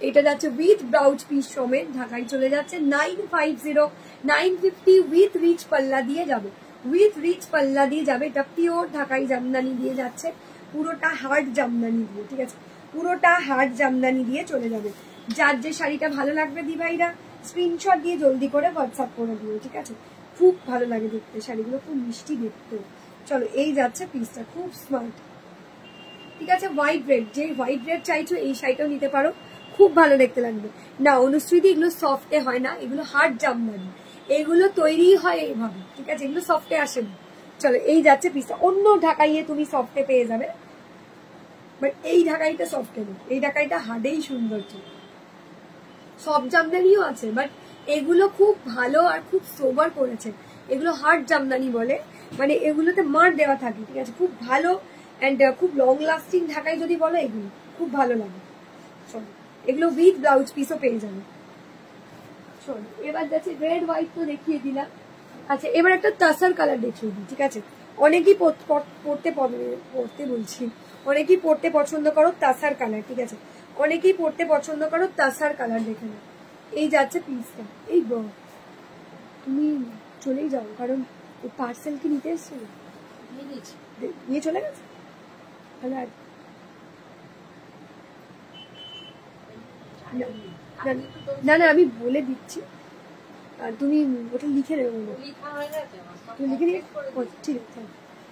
এটা যাচ্ছে উইথ ব্লাউজ পিস সমেত ঢাকাই চলে যাচ্ছে 950। 950 উইথ রিচ পাল্লা দিয়ে যাবে, উইথ রিচ পাল্লা দিয়ে যাবে। এটা পিওর ঢাকাই জামদানি দিয়ে যাচ্ছে, পুরোটা হার্ড জামদানি দিয়ে, ঠিক আছে, পুরোটা হার্ড জামদানি দিয়ে চলে যাবে। যার যে শাড়িটা ভালো লাগবে দি ভাইরা স্ক্রিনশট দিয়ে জলদি করে হোয়াটসঅ্যাপ করে দিও, ঠিক আছে। খুব ভালো লাগে দেখতে শাড়িগুলো, খুব মিষ্টি দেখতে। চলো এই যাচ্ছে পিসটা, খুব স্মার্ট, ঠিক আছে। হোয়াইট রেড, যে হোয়াইট রেড চাইছো এই শাড়িটাও নিতে পারো, খুব ভালো দেখতে লাগবে। না অনুশ্রীদি এগুলো সফটে হয় না, এগুলো হার্ড জামদানি, এগুলো তৈরি হয় এইভাবে, ঠিক আছে, এগুলো সফটে আসে না। চলো এই যাচ্ছে পিসটা, অন্য ঢাকাইয়ে তুমি সফটে পেয়ে যাবে, বাট এই ঢাকাইটা সফটে নেই, এই ঢাকাইটা হার্ডেই সুন্দর। সব জামদানিও আছে বাট এগুলো খুব ভালো আর খুব সোবার করেছে, এগুলো হার্ড জামদানি বলে, মানে এগুলোতে মার দেওয়া থাকে, ঠিক আছে, খুব ভালো অ্যান্ড খুব লং লাস্টিং ঢাকাই যদি বলো এগুলো খুব ভালো লাগে। চলো এগুলো উইথ ব্লাউজ পিসও পেয়ে যাবে। চলো এবার যাচ্ছে রেড হোয়াইট তো দেখিয়ে দিলাম। আচ্ছা এবার একটা তাসার কালার দেখিয়ে দিই, ঠিক আছে। অনেকেই পড়তে বলছি, অনেকেই পড়তে পছন্দ করো তাসার কালার, ঠিক আছে, অনেকেই পড়তে পছন্দ করো তাসার কালার। দেখে না এই যাচ্ছে পিসটা। এই তুমি চলেই যাও, কারণ পার্সেল কি নিতে এসছো, নিয়ে চলে গেছে। না না আমি বলে দিচ্ছি, আর তুমি ওটা লিখে নেবে, তুমি লিখে নিয়ে, ঠিক আছে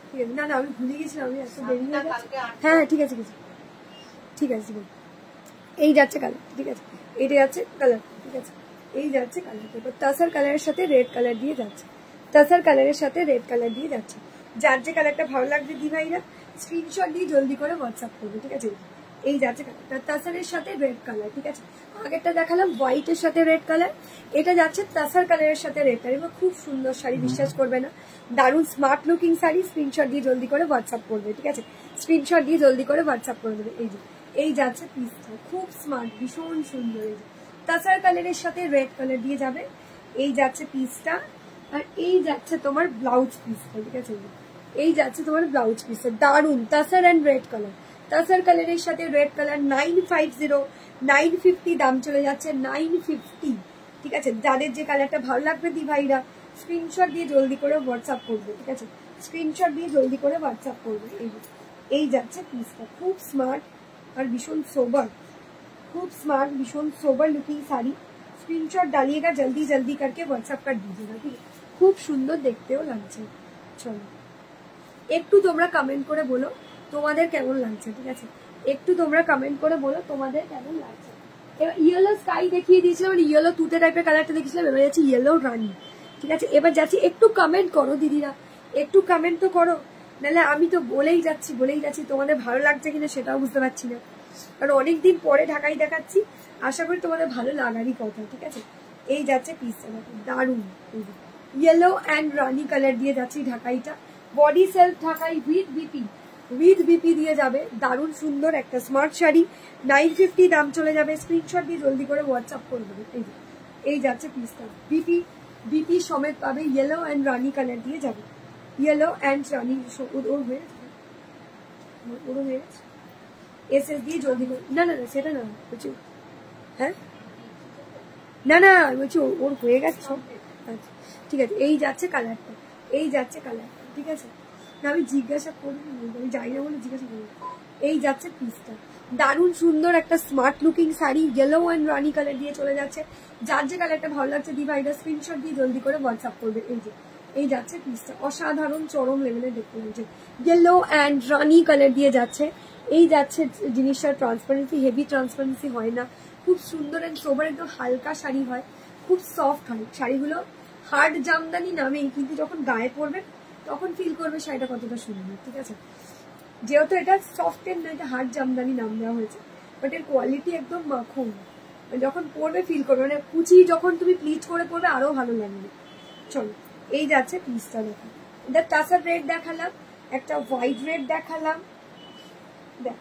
ঠিক আছে। না না আমি ভুলে গেছিলাম, আমি এত দেরি হয়ে গেছে। হ্যাঁ হ্যাঁ ঠিক আছে ঠিক আছে ঠিক আছে। এই যাচ্ছে কালার, ঠিক আছে, এটা যাচ্ছে কালার, ঠিক আছে, এই যাচ্ছে কালার। এবার তাসার কালারের সাথে রেড কালার দিয়ে যাচ্ছে, তাসার কালারের সাথে রেড কালার দিয়ে যাচ্ছে। যার যে কালারটা ভালো লাগবে দি ভাইরা স্ক্রিনশট দিয়ে জলদি করে হোয়াটসঅ্যাপ করবে, ঠিক আছে। এই যাচ্ছে কালারটা তাসারের সাথে রেড কালার, ঠিক আছে। আগেরটা দেখালাম হোয়াইটের সাথে রেড কালার, এটা যাচ্ছে তাসার কালারের সাথে রেড কালার। এবার খুব সুন্দর শাড়ি, বিশ্বাস করবে না, দারুণ স্মার্ট লুকিং শাড়ি। স্ক্রিনশট দিয়ে জলদি করে হোয়াটসঅ্যাপ করবে, ঠিক আছে, স্ক্রিনশট দিয়ে জলদি করে হোয়াটসঅ্যাপ করে দেবে। এই যে এই যাচ্ছে পিসটা, খুব স্মার্ট, ভীষণ সুন্দর। এই যে তাসার কালারের সাথে রেড কালার দিয়ে যাবে, এই যাচ্ছে পিসটা। আর এই যাচ্ছে তোমার ব্লাউজ পিসটা, ঠিক আছে, এই যাচ্ছে তোমার ব্লাউজ পিসটা, দারুণ তাসার অ্যান্ড রেড কালার। তাসার কালারের সাথে রেড কালার 950, 950 দাম চলে যাচ্ছে 950, ঠিক আছে। যাদের যে কালারটা ভালো লাগবে দি ভাইরা স্ক্রিনশট দিয়ে জলদি করে হোয়াটসঅ্যাপ করবে, ঠিক আছে, স্ক্রিনশট দিয়ে জলদি করে হোয়াটসঅ্যাপ করবে। এই যাচ্ছে পিসটা, খুব স্মার্ট और भीषण सोबर, खूब स्मार्ट, भीषण सोबर लुकिंग साड़ी। स्क्रीनशॉट डालिएगा, जल्दी जल्दी करके व्हाट्सएप कर दीजिएगा, ठीक है। খুব সুন্দর দেখতেও লাগছে। চলো একটু তোমরা কমেন্ট করে বলো তোমাদের কেমন লাগছে, ঠিক আছে? একটু তোমরা কমেন্ট করে বলো তোমাদের কেমন লাগছে। এবার ইয়েলো স্কাই দেখিয়ে দিয়েছিলাম, মানে ইয়েলো তুতে টাইপের কালারটা দেখিয়েছিলাম, এবার যাচ্ছি ইয়েলো রানি, ঠিক আছে? এবার যাচ্ছি, একটু কমেন্ট করো দিদিরা, একটু কমেন্ট তো করো, নাহলে আমি তো বলেই যাচ্ছি তোমাদের ভালো লাগছে কিনা সেটাও বুঝতে পারছি না, কারণ অনেকদিন পরে ঢাকাই দেখাচ্ছি, আশা করি তোমাদের ভালো লাগারই কথা, ঠিক আছে? এই যাচ্ছে পিসটা দেখো, দারুণ ইয়েলো অ্যান্ড রানি কালার দিয়ে যাচ্ছি ঢাকাইটা, বডি সেলফ ঢাকাই উইথ বিপি দিয়ে যাবে, দারুণ সুন্দর একটা স্মার্ট শাড়ি, 950 দাম চলে যাবে। স্ক্রিনশট দিয়ে জলদি করে হোয়াটসঅ্যাপ করে দেবে। এই যাচ্ছে পিসটা, বিপি সমেত পাবে, ইয়েলো অ্যান্ড রানি কালার দিয়ে যাবে, ইয়েলো অ্যান্ড রানি। ওর হয়ে গেছে এস দিয়ে জলদি করে, না সেটা না বলছি, হ্যাঁ না বলছি ওর হয়ে গেছে সব। আচ্ছা ঠিক আছে, এই যাচ্ছে কালারটা, ঠিক আছে? না আমি জিজ্ঞাসা করি, আমি যাই না বলে জিজ্ঞাসা করি। এই যাচ্ছে পিসটা, দারুণ সুন্দর একটা smart looking sari, yellow and Rani colour দিয়ে চলে যাচ্ছে। যার যে কালারটা ভালো লাগছে দিভাইটা স্ক্রিনশট দিয়ে জলদি করে হোয়াটসঅ্যাপ করবে। এই যাচ্ছে পিসটা, অসাধারণ চরম লেভেলে দেখতে লাগছে, ইয়েলো অ্যান্ড রানি কালার দিয়ে যাচ্ছে। এই যাচ্ছে জিনিসটার ট্রান্সপারেন্সি, হেভি ট্রান্সপারেন্সি হয় না, খুব সুন্দর অ্যান্ড সোবার, একদম হালকা শাড়ি হয়, খুব সফট হয় শাড়িগুলো, হার্ড জামদানি নামেই, কিন্তু যখন গায়ে পরবে তখন ফিল করবে শাড়িটা কতটা সুন্দর, ঠিক আছে? যেহেতু এটা সফটের না, এটা হার্ড জামদানি নাম দেওয়া হয়েছে, বাট এর কোয়ালিটি একদম মাখন, যখন পরবে ফিল করবে, মানে কুচি যখন তুমি প্লিট করে পরবে আরো ভালো লাগবে। চলো এই যাচ্ছে পিসটা দেখো, এটা টাসার রেড দেখালাম, একটা হোয়াইট রেড দেখালাম, দেখ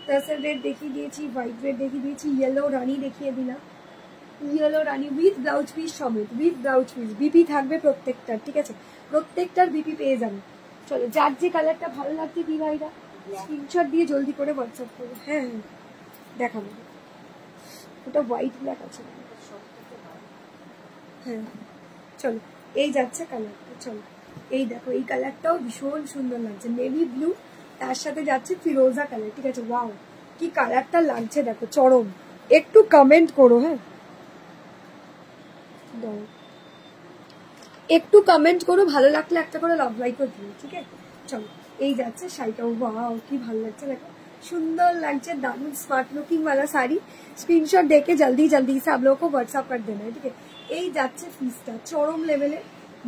টাসার রেড দেখিয়ে দিয়েছি, হোয়াইট রেড দেখিয়ে দিয়েছি, ইয়েলো রানি দেখিয়ে দিলাম, yellow Rani with blouse piece সমেত, বিপি থাকবে প্রত্যেকটার, ঠিক আছে? প্রত্যেকটার বিপি পেয়ে যাবে। চলো যার যে কালারটা ভালো লাগছে দি ভাইরা স্ক্রিনশট দিয়ে জলদি করে হোয়াটসঅ্যাপ করবে। হ্যাঁ দেখাবো, ওটা হোয়াইট ব্ল্যাক আছে। হ্যাঁ চলো এই যাচ্ছে কালারটা, চলো এই দেখো, এই কালারটাও ভীষণ সুন্দর লাগছে, নেভি ব্লু, তার সাথে যাচ্ছে ফিরোজা কালার, ঠিক আছে? ওয়াও কি কালারটা লাগছে দেখো, চরম। একটু কমেন্ট করো, হ্যাঁ একটু কমেন্ট করো, ভালো লাগলে একটা করে লাভ লাইক করে দিও, ঠিক আছে? চলো এই যাচ্ছে শাড়িটা, ওয়াও কি ভালো লাগছে দেখো, सुंदर लगছে, दारुण स्मार्ट लुकिंग वाला साड़ी। स्क्रीनशॉट देके जल्दी जल्दी से आप लोगों को व्हाट्सएप कर देना है, ठीक है? এই যাচ্ছে পিসটা, চরম লেভেলে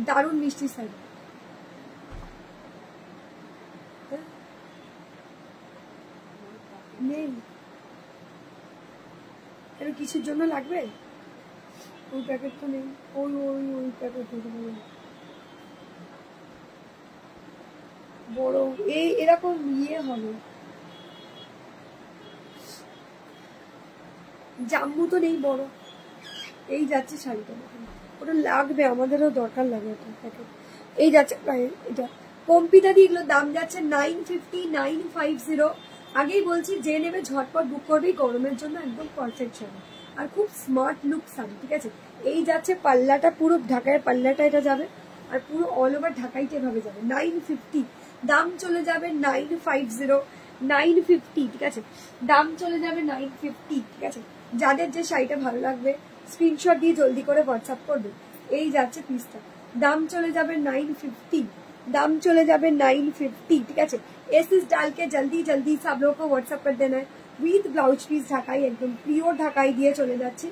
দারুণ মিষ্টি শাড়ি। নেই এর কিছুর জন্য লাগবে, ওই প্যাকেট তো নেই, ওই ওই ওই প্যাকেট বড়, এই এরকম ইয়ে হবে, জাম্বু তো নেই বড়। এই যাচ্ছে শাড়িটা, ওটা লাগবে, আমাদেরও দরকার লাগে এটা প্যাকেট। এই যাচ্ছে এটা কম্পিটা দিয়ে, এগুলো দাম যাচ্ছে 950 950। আগেই বলছি যে নেবে ঝটপট বুক করবেই, গরমের জন্য একদম পারফেক্ট শাড়ি আর খুব স্মার্ট লুক শাড়ি, ঠিক আছে? এই যাচ্ছে পাল্লাটা, পুরো ঢাকায় পাল্লাটা এটা যাবে, আর পুরো অল ওভার ঢাকাইতে এভাবে যাবে। 950 দাম চলে যাবে, 950 950, ঠিক আছে? দাম চলে যাবে 950, ঠিক আছে? যাদের যে শাড়িটা ভালো লাগবে স্ক্রিনশট দিয়ে জলদি করে হোয়াটসঅ্যাপ করবে। এই যাচ্ছে পিসটা, দাম চলে যাবে 950, दाम चले जावे 950, ठीक है? एसिस डाल के जल्दी जल्दी से आप लोगों को व्हाट्सएप कर देना है। উইথ ব্লাউজ পিস ঢাকাই, একদম পিওর ঢাকাই দিয়ে চলে যাচ্ছে।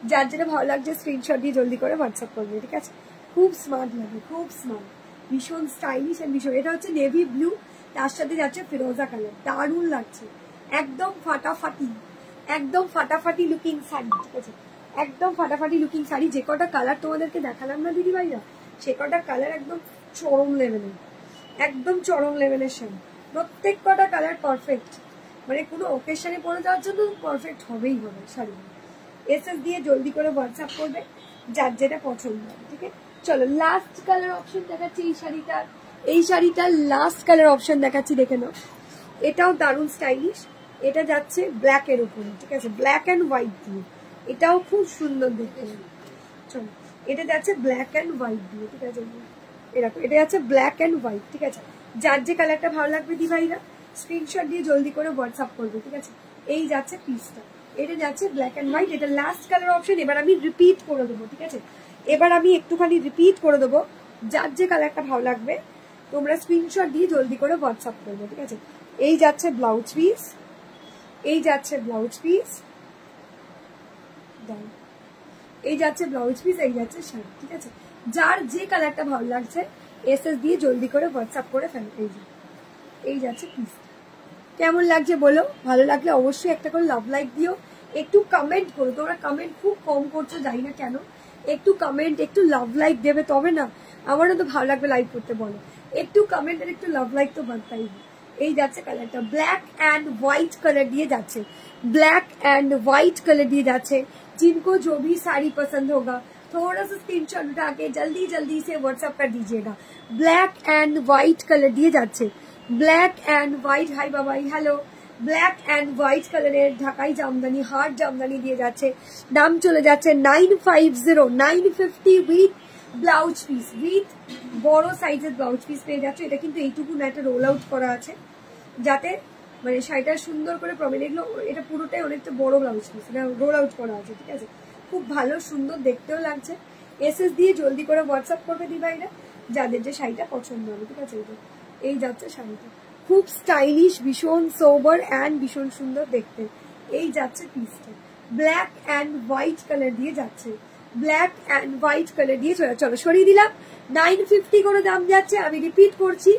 যার যেটা ভালো লাগছে স্ক্রিনশট দিয়ে জলদি করে হোয়াটসঅ্যাপ করবে, ঠিক আছে? খুব স্মার্ট লাগে, খুব স্মার্ট, ভীষণ স্টাইলিশ এন্ড ভীষণ। এটা হচ্ছে নেভি ব্লু, তার সাথে যাচ্ছে ফিরোজা কালার, দারুণ লাগছে, একদম ফাটাফাটি, একদম ফাটাফাটি লুকিং শাড়ি, ঠিক আছে? একদম ফাটাফাটি লুকিং শাড়ি। যে কটা কালার তোমাদেরকে দেখালাম না দিদি ভাইরা, সে কটা কালার একদম চরম লেভেলের, একদম চরম লেভেলের শাড়ি। প্রত্যেক কটা কালার পারফেক্ট, মানে কোনো ওকেশনে পরে যাওয়ার জন্য পারফেক্ট হবেই হবে শাড়ি। এসএস দিয়ে জলদি করে হোয়াটসঅ্যাপ করবে যার যেটা পছন্দ হবে, ঠিক আছে? চলো লাস্ট কালার অপশন দেখাচ্ছি এই শাড়িটার, এই শাড়িটার লাস্ট কালার অপশন দেখাচ্ছি, দেখে নাও। এটাও দারুণ স্টাইলিশ, এটা যাচ্ছে ব্ল্যাক এর উপরে, ঠিক আছে? ব্ল্যাক অ্যান্ড হোয়াইট দিয়ে, এটাও খুব সুন্দর দেখতে। চলো এটা যাচ্ছে ব্ল্যাক অ্যান্ড হোয়াইট দিয়ে, ঠিক আছে? এরকম এটা যাচ্ছে ব্ল্যাক অ্যান্ড হোয়াইট, ঠিক আছে? যার যে কালারটা ভালো লাগবে দি ভাইরা স্ক্রিনশট দিয়ে জলদি করে হোয়াটসঅ্যাপ করবে, ঠিক আছে? এই যাচ্ছে পিসটা, এটা যাচ্ছে ব্ল্যাক অ্যান্ড হোয়াইট, এটা লাস্ট কালার অপশন। এবার আমি রিপিট করে দেবো, ঠিক আছে? এবার আমি একটুখানি রিপিট করে দেবো, যার যে কালারটা ভালো লাগবে তোমরা স্ক্রিনশট দিয়ে জলদি করে হোয়াটসঅ্যাপ করবে, ঠিক আছে? এই যাচ্ছে ব্লাউজ পিস, এই যাচ্ছে ব্লাউজ পিস, এই যাচ্ছে ব্লাউজ পিস, এই যাচ্ছে শাড়ি, ঠিক আছে? যার যে কালারটা ভালো লাগছে এসএস দিয়ে জলদি করে হোয়াটসঅ্যাপ করে ফেলো। এই যাচ্ছে পিস। কেমন লাগছে বলো? ভালো লাগলে অবশ্যই একটা করে লাভ লাইক দিও, একটু কমেন্ট করো। তোমরা কমেন্ট খুব কম করছো, জানি না কেন। একটু কমেন্ট, একটু লাভ লাইক দেবে, তবে না আমারও তো ভালো লাগবে লাইক করতে। বলো একটু কমেন্ট আর একটু লাভ লাইক তো বানতাই। এই যাচ্ছে কালারটা, ব্ল্যাক एंड व्हाइट कलर दिए जाচ্ছে, ब्लैक एंड व्हाइट कलर दिए जाচ্ছে। जिनको जो भी साड़ी पसंद होगा थोड़ा सा स्क्रीनशॉट उठा के जल्दी जल्दी से व्हाट्सएप कर दीजिएगा। ब्लैक एंड व्हाइट कलर दिए जाচ্ছে, black and white. Hi Babai, hello. Black and white কালারের ঢাকাই জামদানি, হার্ড জামদানি দিয়ে যাচ্ছে। দাম চলে যাচ্ছে 950, 950 উইথ ব্লাউজ পিস, উইথ বড় সাইজের ব্লাউজ পিস পেয়ে যাচ্ছে। এটা কিন্তু এইটুকু না, একটা রোল আউট করা আছে যাতে মানে শাড়িটা সুন্দর করে প্রমিনেন্ট। এগুলো এটা পুরোটাই অনেকটা বড় ব্লাউজ পিস, এটা রোল আউট করা আছে, ঠিক আছে? খুব ভালো সুন্দর দেখতেও লাগছে। এসএস দিয়ে জলদি করে হোয়াটসঅ্যাপ করবে দিভাইরা যাদের যে শাড়িটা পছন্দ হবে, ঠিক আছে? এই যাচ্ছে শাড়িটা, খুব স্টাইলিশ, ভীষণ সোবার অ্যান্ড ভীষণ সুন্দর দেখতে। এই যাচ্ছে পিসটা, ব্ল্যাক অ্যান্ড হোয়াইট কালার দিয়ে যাচ্ছে, ব্ল্যাক অ্যান্ড হোয়াইট কালার দিয়ে চলো সরিয়ে দিলাম। 950 করে দাম যাচ্ছে। আমি রিপিট করছি,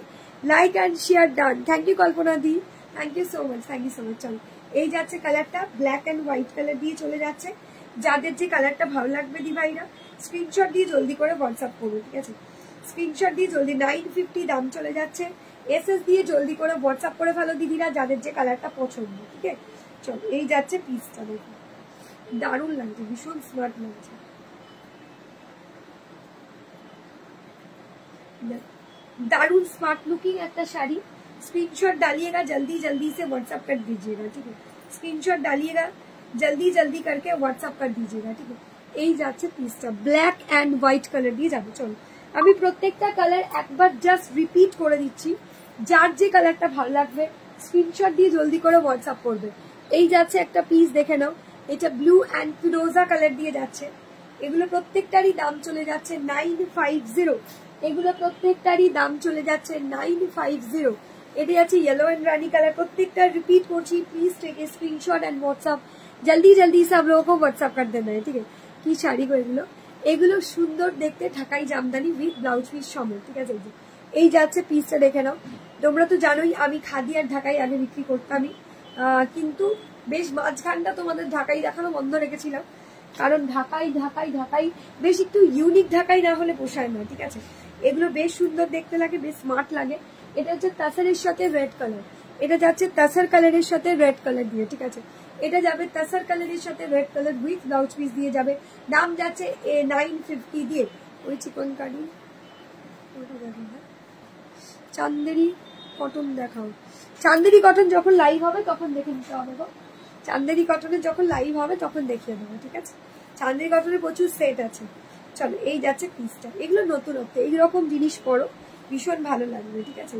like and share done. Thank you Kalpana di, thank you so much, thank you so much. চলো এই যাচ্ছে কালারটা, ব্ল্যাক অ্যান্ড হোয়াইট কালার দিয়ে চলে যাচ্ছে। যাদের যে কালারটা ভালো লাগবে দিভাইরা স্ক্রিনশট দিয়ে জলদি করে হোয়াটসঅ্যাপ করুন, ঠিক আছে? স্ক্রিনশট দিয়ে জলদি, 950 দাম চলে যাচ্ছে। এসএস দিয়ে জলদি করে হোয়াটসঅ্যাপ করে ফেলো দিদিরা যাদের যে কালারটা পছন্দ, ঠিক আছে? চলো এই যাচ্ছে পিসটা, দেখো দারুণ লাগছে, ভীষণ স্মার্ট লাগছে। दारुण स्मार्ट लुकिंग একটা শাড়ি। स्क्रीनशॉट डालिएगा, जल्दी जल्दी से व्हाट्सएप कर दीजिएगा, ठीक है? स्क्रीनशॉट डालिएगा, जल्दी जल्दी करके व्हाट्सएप कर दीजिएगा, ठीक है? এই যাচ্ছে পিসটা, ব্ল্যাক অ্যান্ড হোয়াইট কালার দিয়ে যাবে। চলো আমি প্রত্যেকটা কালার একবার জাস্ট রিপিট করে দিচ্ছি, যার যে কালারটা ভালো লাগবে স্ক্রিনশট দিয়ে জলদি করে হোয়াটসঅ্যাপ করবে। এই যাচ্ছে একটা পিস, দেখে নাও, এটা ব্লু অ্যান্ড ফিরোজা কালার দিয়ে যাচ্ছে। এগুলো প্রত্যেকটারই দাম চলে যাচ্ছে 950, এগুলো প্রত্যেকটারই দাম চলে যাচ্ছে 950। এটা যাচ্ছে येलो एंड रानी कलर। प्रत्येकटा रिपीट করছি, please take a screenshot and WhatsApp, जल्दी जल्दी सब लोगों को व्हाट्सएप कर देना है, ठीक है? কি শাড়ি গো এগুলো, এগুলো সুন্দর দেখতে, ঢাকাই জামদানি উইথ ব্লাউজ পিস সমেত, ঠিক আছে? এই যাচ্ছে পিসটা, দেখে নাও। তোমরা তো জানোই আমি খাদি আর ঢাকাই আগে বিক্রি করতামই, কিন্তু বেশ মাঝখানটা তোমাদের ঢাকাই দেখানো বন্ধ রেখেছিলাম, কারণ ঢাকাই ঢাকাই ঢাকাই বেশ একটু ইউনিক ঢাকাই না হলে পোষায় না, ঠিক আছে? এগুলো বেশ সুন্দর দেখতে লাগে, বেশ স্মার্ট লাগে। এটা হচ্ছে তাসারের সাথে রেড কালার, এটা যাচ্ছে তাসার কালারের সাথে রেড কালার দিয়ে, ঠিক আছে? এটা যাবে তাসার কালারের সাথে red colour with blouse piece দিয়ে যাবে। দাম যাচ্ছে 950 দিয়ে। ওই চিকনকারি চান্দেরি কটন দেখাও, চান্দেরি কটন যখন লাইভ হবে তখন দেখে নিতে হবে গো। চান্দেরি কটনের যখন লাইভ হবে তখন দেখিয়ে দেবো, ঠিক আছে? চান্দেরি কটনের প্রচুর সেট আছে। চলো এই যাচ্ছে পিসটা, এগুলো নতুনত্ব, এইরকম জিনিস পরো ভীষণ ভালো লাগবে, ঠিক আছে?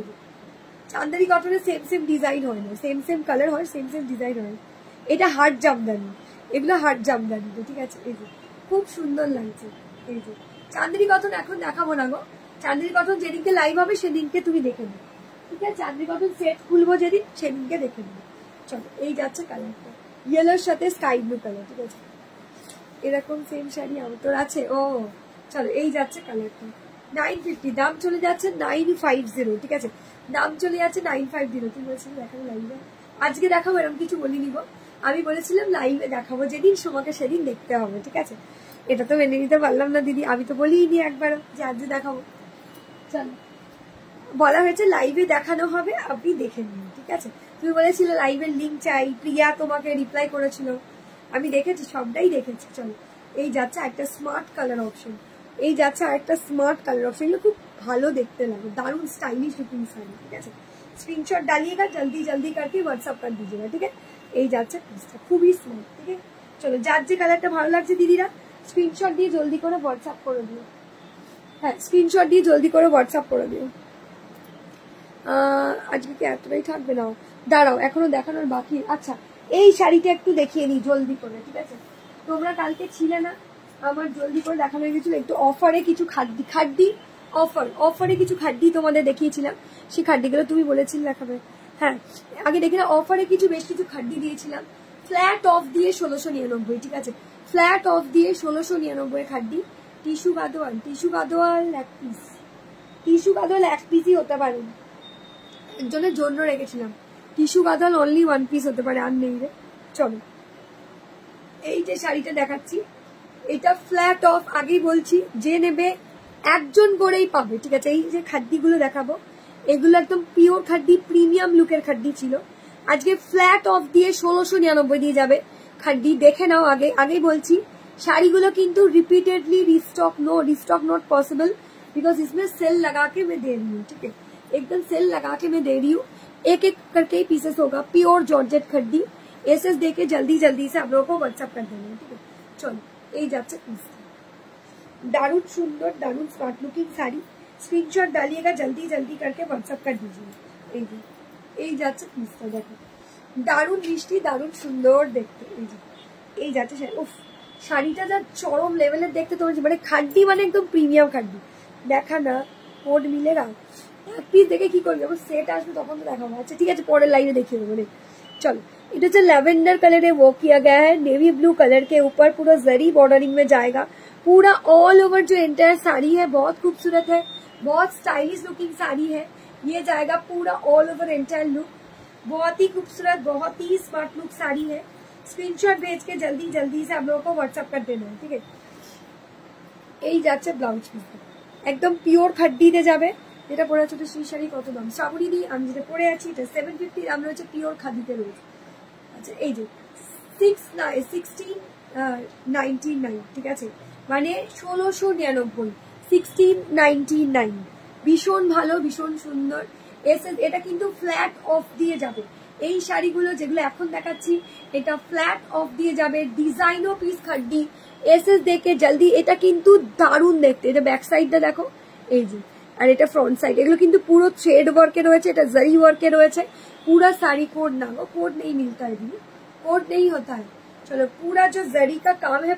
চান্দেরি কটনের সেম সেম ডিজাইন হয় না, সেম সেম কালার হয়, সেম সেম ডিজাইন হয়। এটা হার্ড জামদানি, এগুলো হার্ড জামদানি, ঠিক আছে? এই যে খুব সুন্দর লাগছে। এই যে চান্দেরি কটন এখন দেখাবো না গো, চান্দেরি কটন যেদিনকে লাইভ হবে সেদিনকে তুমি দেখে নেবে, ঠিক আছে? চান্দেরি কটন সেট খুলবো যেদিন সেদিনকে দেখে নেবে। চলো এই যাচ্ছে কালারটা, ইয়েলোর সাথে স্কাই ব্লু কালার, ঠিক আছে? এরকম সেম শাড়ি আউটর আছে। ও চলো এই যাচ্ছে কালারটা, 950 দাম চলে যাচ্ছে 950, ঠিক আছে? দাম চলে যাচ্ছে 950। তুমি বলছিলে দেখাবো লাইভে, আজকে দেখাবো এরকম কিছু বলিনি গো, আমি বলেছিলাম লাইভে দেখাবো, যেদিন তোমাকে সেদিন দেখতে হবে, ঠিক আছে? এটা তো মেনে নিতে পারলাম না দিদি, আমি তো বলিনি একবারও যে আজকে দেখাবো। চলো বলা হয়েছে লাইভে দেখানো হবে, আপনি দেখে নিন, ঠিক আছে? তুমি বলেছিলে লাইভের লিঙ্ক চাই, প্রিয়া তোমাকে রিপ্লাই করেছিল, আমি দেখেছি, সবটাই দেখেছি। চলো এই যাচ্ছে একটা স্মার্ট কালার অপশন, এই যাচ্ছে আরেকটা স্মার্ট কালার অপশন, এগুলো খুব ভালো দেখতে লাগে, দারুণ স্টাইলিশ লুকিং শাড়ি, ঠিক আছে? स्क्रीनशॉट डालिएगा, जल्दी जल्दी करके व्हाट्सएप कर दीजिएगा, ठीक है? এই যাচ্ছে পিসটা, খুবই স্মার্ট, ঠিক আছে? চলো যার যে কালারটা ভালো লাগছে দিদিরা স্ক্রিনশট দিয়ে জলদি করে হোয়াটসঅ্যাপ করে দিও। হ্যাঁ স্ক্রিনশট দিয়ে জলদি করে হোয়াটসঅ্যাপ করে দিও। আজকে কি এতটাই থাকবে? না দাঁড়াও, এখনো দেখানোর বাকি। আচ্ছা এই শাড়িটা একটু দেখিয়ে দিই জলদি করে, ঠিক আছে? তোমরা কালকে ছিলে না, আমার জলদি করে দেখানো হয়ে গেছিল। একটু অফারে কিছু খাড্ডি অফারে কিছু খাড্ডি তোমাদের দেখিয়েছিলাম, সেই খাড্ডিগুলো তুমি বলেছিলে দেখাবে। হ্যাঁ, আগে দেখে না, অফারে বেশ কিছু খাড্ডি দিয়েছিলাম। ফ্ল্যাট অফ দিয়ে 1699, ঠিক আছে? ফ্ল্যাট অফ দিয়ে 1699 খাড্ডি। টিস্যু গাদোয়াল এক পিস, এক পিসই হতে পারে, একজনের জন্য রেখেছিলাম। টিস্যু গাদোয়াল অনলি 1 পিস হতে পারে, আর নেই রে। চলো, এই যে শাড়িটা দেখাচ্ছি, এটা ফ্ল্যাট অফ। আগেই বলছি, যে নেবে একজন করেই পাবে, ঠিক আছে? এই যে খাড্ডিগুলো দেখাবো, এগুলো একদম পিওর খাড্ডি, প্রিমিয়াম লুকের খাড্ডি ছিল। আজকে ফ্ল্যাট অফ দিয়ে 1699 দিয়ে যাবে খাড্ডি। দেখে নাও, আগেই বলছি, শাড়ीগুলো কিন্তু repeatedly restock not possible, because इसमें सेल लगा के मैं दे रही हूँ, ठीक है? एकदम सेल लगा के मैं दे रही हूँ। एक एक करके ही पीसेस होगा, प्योर जॉर्जेट खड्डी। एसएस देके जल्दी से आप लोगों को व्हाट्सएप कर देना, ठीक है? चलो, এই যাচ্ছে পিস। दारुण सुंदर, दारुण स्मार्ट लुकिंग साड़ी। स्क्रीनशॉट डालिएगा, जल्दी करके व्हाट्सएप कर दीजिए। এই যাচ্ছে পিসটা, দেখো দারুণ মিষ্টি, দারুণ সুন্দর দেখতে। এই যাচ্ছে উফ, শাড়িটা যা চরম লেভেলের দেখতে, তোমার মানে খাড্ডি, মানে একদম প্রিমিয়াম খাড্ডি। দেখা না কোড মিলেগা, এক পিস দেখে কি করবে, যখন সেট আসবে তখন তো দেখাবো। আচ্ছা ঠিক আছে, পরের লাইনে দেখিয়ে দেবো। चलो, इट इज लेवेंडर कलर है, वो किया गया है नेवी ब्लू कलर के ऊपर, पूरा जरी बॉर्डरिंग में जाएगा। पूरा ऑल ओवर जो एंटायर साड़ी है बहुत खूबसूरत है, बहुत स्टाइलिश लुकिंग साड़ी है। ये जाएगा पूरा ऑल ओवर एंटायर लुक, बहुत ही खूबसूरत, बहुत ही स्मार्ट लुक साड़ी है। स्क्रीनशॉट भेज के जल्दी से आप लोगों को व्हाट्सएप कर देना है, ठीक है? এই যাচ্ছে ব্লাউজ পিস, একদম পিওর খাড্ডিতে যাবে। যেটা পরে আছে সেই শাড়ি কত দাম? শ্রাবণী দি, আমি যেটা পরে আছি এটা 750 দাম রয়েছে, পিওর খাদিতে রয়েছে। আচ্ছা, এই যে 1699, ঠিক আছে? মানে 1699, 1699। ভীষণ ভালো, ভীষণ সুন্দর। এটা কিন্তু ফ্ল্যাট অফ দিয়ে যাবে। এই শাড়িগুলো যেগুলো এখন দেখাচ্ছি, এটা ফ্ল্যাট অফ দিয়ে যাবে। ডিজাইনও পিস খাড্ডি, এসএস দেখে জলদি। এটা কিন্তু দারুণ দেখতে। এটা ব্যাক সাইডটা দেখো, এই যে, আর এটা फ्रंट साइड। এগুলো কিন্তু পুরো থ্রেড ওয়ার্কে রয়েছে, এটা জরি ওয়ার্কে রয়েছে। पूरा साड़ी कोड ना हो, कोड नहीं मिलता है, कोड नहीं होता है। चलो, पूरा जो जरी का काम है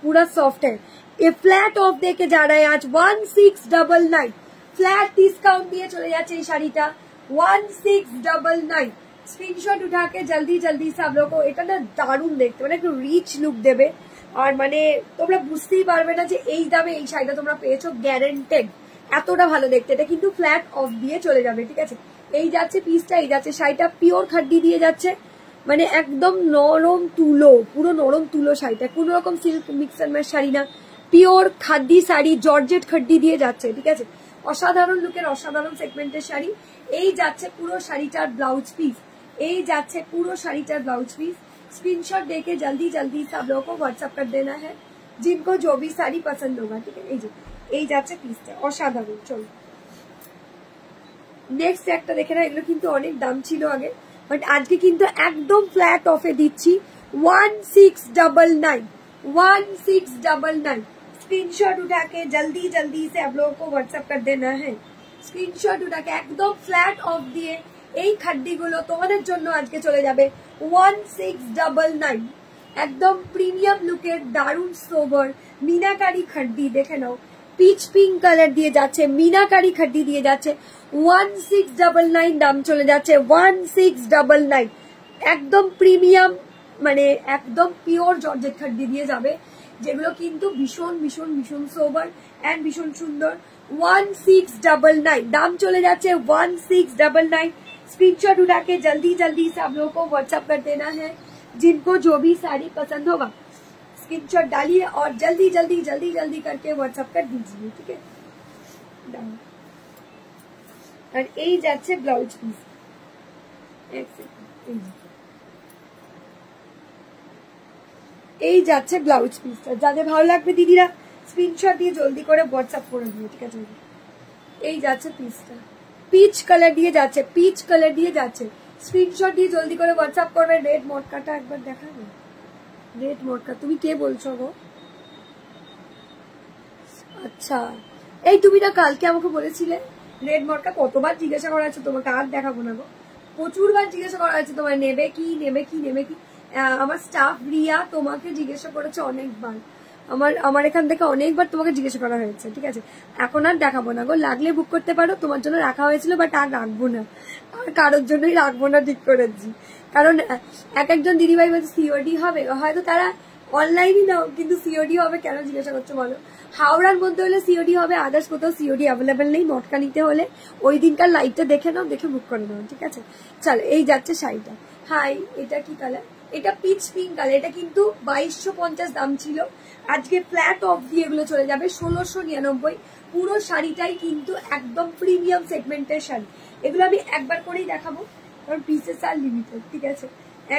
पूरा सॉफ्ट है। ये फ्लैट ऑफ देके जा रहा है आज 1699। फ्लैट डिस्काउंट दिए चले जाते এই শাড়িটা 1699। স্ক্রিনশট উঠা के जल्दी से आप लोगों को, এটা না দারুণ দেখতে, মানে একটু রিচ লুক দেবে। আর মানে তোমরা বুঝতেই পারবে না যে এই দামে এই শাড়িটা তোমরা পেয়েছো, গ্যারান্টেড। এতটা ভালো দেখতে। এটা কিন্তু ফ্ল্যাট অফ দিয়ে চলে যাবে, ঠিক আছে? এই যাচ্ছে পিসটা, এই যাচ্ছে শাড়িটা, পিওর খাড্ডি দিয়ে যাচ্ছে, মানে একদম নরম তুলো, পুরো নরম তুলো শাড়িটা, কোনো রকম সিল্ক মিক্সার ম্যাচ শাড়ি না, পিওর খাড্ডি শাড়ি, জর্জেট খাড্ডি দিয়ে যাচ্ছে, ঠিক আছে? অসাধারণ লুকের, অসাধারণ সেগমেন্টের শাড়ি। এই যাচ্ছে পুরো শাড়িটার ব্লাউজ পিস, এই যাচ্ছে পুরো শাড়িটার ব্লাউজ পিস। स्क्रीनशॉट देके जल्दी से आप लोगों को व्हाट्सएप कर देना है, जिनको जो भी साड़ी पसंद होगा, ठीक है? এই যাচ্ছে পিসটা, অসাধারণ। চলো, নেক্সট একটা দেখে না। এগুলো কিন্তু অনেক দাম ছিল আগে, বাট আজকে কিন্তু একদম ফ্ল্যাট অফে দিচ্ছি 1699। स्क्रीनशॉट उठा के जल्दी से आप लोगों को व्हाट्सएप कर देना है। स्क्रीनशॉट उठा के একদম ফ্ল্যাট অফ দিয়ে এই খাড্ডিগুলো তোমাদের জন্য আজকে চলে যাবে 1699। একদম প্রিমিয়াম লুকের দারুণ সোবার মিনাকারি খাড্ডি, দেখে নাও। পিচ পিঙ্ক কালার দিয়ে যাচ্ছে, মিনাকারি খাড্ডি দিয়ে যাচ্ছে 1699। দাম চলে যাচ্ছে 1699। একদম প্রিমিয়াম, মানে একদম পিওর জর্জেট খাড্ডি দিয়ে যাবে, যেগুলো কিন্তু ভীষণ সোবার এন্ড ভীষণ সুন্দর। 1699 দাম চলে যাচ্ছে 1699। स्क्रीनशॉट उठा के जल्दी से आप लोगों को व्हाट्सएप कर देना है, जिनको जो भी साड़ी पसंद होगा स्क्रीनशॉट डालिए और जल्दी करके व्हाट्सएप कर दीजिए, ठीक है? और এই যাচ্ছে ব্লাউজ পিস, এই যাচ্ছে ব্লাউজ পিসটা। যাদের ভালো লাগবে দিদিরা স্ক্রিনশট দিয়ে জলদি করে হোয়াটসঅ্যাপ করে দিও, ঠিক আছে? এই যাচ্ছে পিসটা, পিচ কালার দিয়ে যাচ্ছে, স্ক্রিনশট দিয়ে জলদি করে হোয়াটসঅ্যাপ করবে। রেড মটকাটা একবার দেখাবে, রেড মটকা। তুমি কে বলছো গো? আচ্ছা, এই তুমি না কালকে আমাকে বলেছিলে রেড মটকা। কতবার জিজ্ঞাসা করা হয়েছে তোমাকে, আর দেখাবো না গো, প্রচুর বার জিজ্ঞাসা করা হয়েছে তোমার, নেবে কি। আমার স্টাফ রিয়া তোমাকে জিজ্ঞাসা করেছে অনেকবার, আমার এখান থেকে অনেকবার তোমাকে জিজ্ঞাসা করা হয়েছে, ঠিক আছে? এখন আর দেখাবো না গো, লাগলে বুক করতে পারো, তোমার জন্য রাখা হয়েছিল, বাট আর রাখবো না, আর কারোর জন্যই রাখবো না, ঠিক করেছি। কারণ এক একজন দিদিভাই বলছে সিওডি হবে, হয়তো তারা অনলাইনই নাও, কিন্তু সিওডি হবে কেন জিজ্ঞাসা করছো বলো? হাওড়ার মধ্যে হলে সিওডি হবে, আদার্স কোথাও সিওডি অ্যাভেলেবেল নেই। মটকা নিতে হলে ওই দিনকার লাইভটা দেখে নাও, দেখে বুক করে নাও, ঠিক আছে? চলো, এই যাচ্ছে শাড়িটা। হাই, এটা কি কালার? এটা পিচ পিঙ্ক কালার। এটা কিন্তু 2250 দাম ছিল, আজকে ফ্ল্যাট অফ দিয়ে এগুলো চলে যাবে 1699। পুরো শাড়িটাই কিন্তু একদম প্রিমিয়াম সেগমেন্টের শাড়ি। এগুলো আমি একবার করেই দেখাবো, কারণ পিসেস আর লিমিটেড, ঠিক আছে?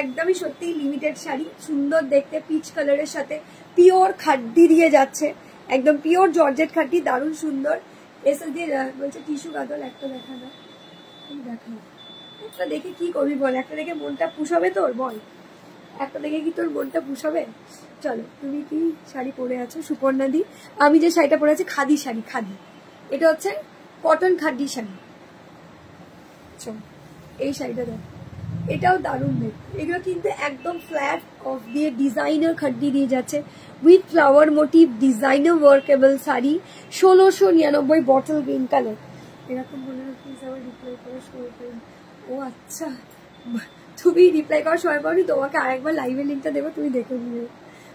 একদমই সত্যি লিমিটেড শাড়ি, সুন্দর দেখতে, পিচ কালারের সাথে পিওর খাড্ডি দিয়ে যাচ্ছে, একদম পিওর জর্জেট খাড্ডি, দারুণ সুন্দর। এসে দিয়ে বলছে টিস্যু কাজল একটা দেখা না, দেখা একটা দেখে কি করবি বল? একটা দেখে মনটা পুষাবে তোর? বল, একটা দেখে কি তোর মনটা পুষাবে? চলো, তুমি কি শাড়ি পরে আছো সুপর্ণা দি? আমি যে শাড়িটা পরে আছি খাদি শাড়ি, খাদি। এটা হচ্ছে কটন খাদি শাড়ি। চলো, এই শাড়িটা দেখ, এটাও দারুণ দেখতে। এগুলো কিন্তু একদম ফ্ল্যাট অফ দিয়ে ডিজাইনার খাড্ডি দিয়ে যাচ্ছে, with flower motive, designer workable sari, 1699, bottle green colour. এরকম মনে হয় প্লিজ আবার রিপ্লাই করার সময় পাই। ও আচ্ছা, তুমি রিপ্লাই করার সময় পাওনি, তোমাকে আরেকবার লাইভের লিঙ্কটা দেবো, তুমি দেখে নিও।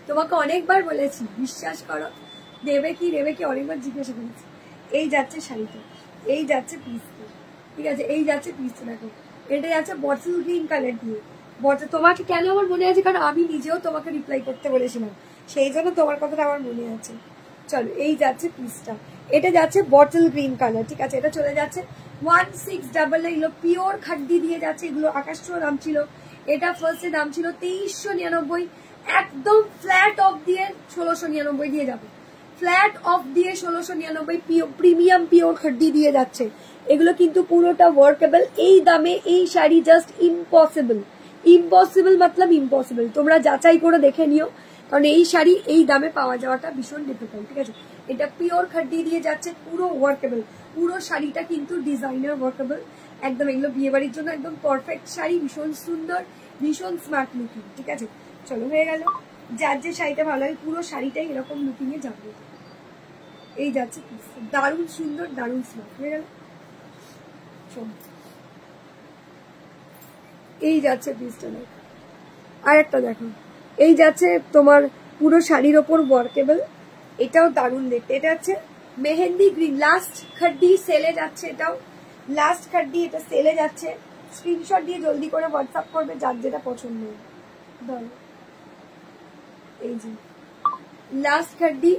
তোমাকে অনেকবার বলেছি, বিশ্বাস করো, দেবে কি অনেকবার জিজ্ঞাসা করেছি। এই যাচ্ছে শাড়িটা, এই যাচ্ছে পিসটা, ঠিক আছে? এই যাচ্ছে পিসটা, দেখো এটা যাচ্ছে বটল গ্রিন কালার দিয়ে। তোমাকে কেন আমার মনে আছে, কারণ আমি নিজেও তোমাকে রিপ্লাই করতে বলেছিলাম, সেই জন্য তোমার কথাটা আমার মনে আছে। চলো, এই যাচ্ছে পিসটা, এটা যাচ্ছে বটল গ্রিন কালার, ঠিক আছে? এটা চলে যাচ্ছে 1699। এগুলো পিওর খাড্ডি দিয়ে যাচ্ছে, এগুলো আকাশ ছোঁয়া দাম ছিল। এটা ফার্স্টে দাম ছিল 2399, একদম ফ্ল্যাট অফ দিয়ে 1699 দিয়ে যাবে। ফ্ল্যাট অফ দিয়ে 1699 প্রিমিয়াম পিওর খাড্ডি দিয়ে যাচ্ছে। এগুলো কিন্তু পুরোটা ওয়ার্কেবল। এই দামে এই শাড়ি জাস্ট ইম্পসিবল, ইম্পসিবল মতলব ইম্পসিবল। তোমরা যাচাই করে দেখে নিও, কারণ এই শাড়ি এই দামে পাওয়া যাওয়াটা ভীষণ ডিফিকাল্ট, ঠিক আছে? এটা পিওর খাড্ডি দিয়ে যাচ্ছে, পুরো ওয়ার্কেবল, পুরো শাড়িটা কিন্তু ডিজাইনার ওয়ার্কেবল একদম। এগুলো বিয়ে বাড়ির জন্য একদম পারফেক্ট শাড়ি, ভীষণ সুন্দর, ভীষণ স্মার্ট লুকিং, ঠিক আছে? চলো, হয়ে গেল। যার যে শাড়িটা ভালো লাগে, পুরো শাড়িটাই এরকম লুকিং এ যাবে। এই যাচ্ছে দারুণ সুন্দর, দারুণ স্মার্ট, হয়ে গেল। এই যাচ্ছে পিসটা, দেখো আর একটা দেখো, এই যাচ্ছে তোমার পুরো শাড়ির ওপর ওয়ার্কেবল, এটাও দারুণ দেখতে। এটা হচ্ছে মেহেন্দি গ্রিন, লাস্ট খাড্ডি সেলে যাচ্ছে, এটাও লাস্ট খাড্ডি, এটা সেলে যাচ্ছে। স্ক্রিনশট দিয়ে জলদি করে হোয়াটসঅ্যাপ করবে যার যেটা পছন্দ। এই যে লাস্ট খাড্ডি,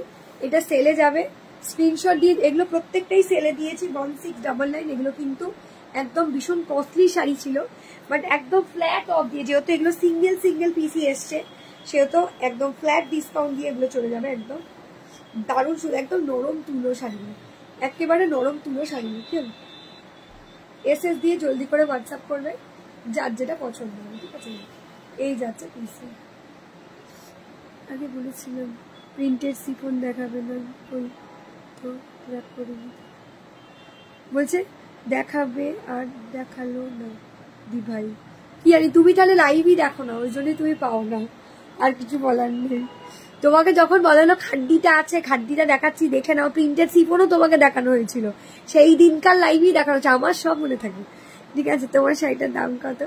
এটা সেলে যাবে, স্ক্রিনশট দিয়ে। এগুলো প্রত্যেকটাই সেলে দিয়েছি 1699। এগুলো কিন্তু একদম ভীষণ কস্টলি শাড়ি ছিল, বাট একদম ফ্ল্যাট অফ দিয়ে, যেহেতু এগুলো সিঙ্গেল পিসি এসছে, সেহেতু একদম ফ্ল্যাট ডিসকাউন্ট দিয়ে এগুলো চলে যাবে। একদম দারুণ সুন্দর, একদম নরম তুলো শাড়ি, একেবারে নরম তুলো শাড়ি। এসএস দিয়ে জলদি করে হোয়াটসঅ্যাপ করবে যার যেটা পছন্দ হবে, ঠিক আছে? এই যাচ্ছে পিসি। আগে বলেছিলাম প্রিন্টেড সিফন দেখাবে না, তো র্যাপ করিনি, বলছে দেখাবে আর দেখালো না। দি ভাই কি জানি, তুমি তাহলে লাইভই দেখো না, ওই জন্যই তুমি পাও না, আর কিছু বলার নেই। তোমাকে যখন বলানো খাড্ডিটা আছে, খাড্ডিটা দেখাচ্ছি দেখে নাও, প্রিন্টেড সিফনও তোমাকে দেখানো হয়েছিল, সেই দিনকার লাইভই দেখানো হচ্ছে, আমার সব মনে থাকে, ঠিক আছে? তোমার শাড়িটার দাম কত?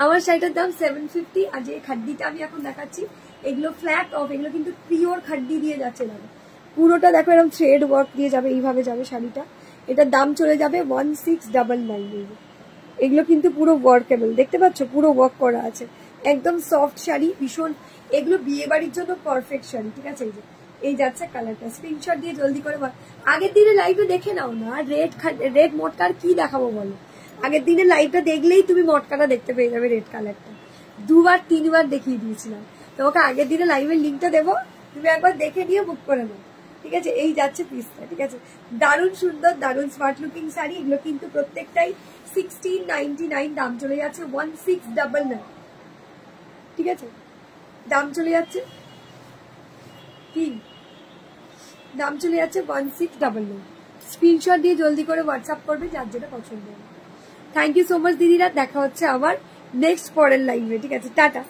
আমার শাড়িটার দাম 750। আর যে খাড্ডিটা আমি এখন দেখাচ্ছি, এগুলো ফ্ল্যাট অফ, এগুলো কিন্তু পিওর খাড্ডি দিয়ে যাচ্ছে দাদা, পুরোটা দেখো এরকম থ্রেড ওয়ার্ক দিয়ে যাবে, এইভাবে যাবে শাড়িটা। এটার দাম চলে যাবে 1699। এগুলো কিন্তু পুরো ওয়ার্কেবল, দেখতে পাচ্ছ পুরো ওয়ার্ক করা আছে, একদম সফট শাড়ি, ভীষণ। এগুলো বিয়ে বাড়ির জন্য পারফেক্ট শাড়ি, ঠিক আছে? এই যে এই যাচ্ছে কালারটা, স্ক্রিনশট দিয়ে জলদি করে আগের দিনে লাইভে দেখে নাও না। রেড মটকার কি দেখাবো বলো? আগের দিনে লাইভটা দেখলেই তুমি মটকাটা দেখতে পেয়ে যাবে, রেড কালারটা 2-3বার দেখিয়ে দিয়েছিলাম তোমাকে। আগের দিনে লাইভের লিঙ্কটা দেবো, তুমি একবার দেখে নিয়ে বুক করে নাও, ঠিক আছে? এই যাচ্ছে পিসটা, ঠিক আছে? দারুণ সুন্দর, দারুণ স্মার্ট লুকিং শাড়ি। এগুলো কিন্তু প্রত্যেকটাই 1699, দাম চলে যাচ্ছে 1699, ঠিক আছে? দাম চলে যাচ্ছে কি, দাম চলে যাচ্ছে 1699। স্ক্রিনশট দিয়ে জলদি করে হোয়াটসঅ্যাপ করবে যার যেটা পছন্দ হবে। থ্যাংক ইউ সো মাচ দিদিরা, দেখা হচ্ছে আমার নেক্সট পরের লাইভে, ঠিক আছে? টাটা।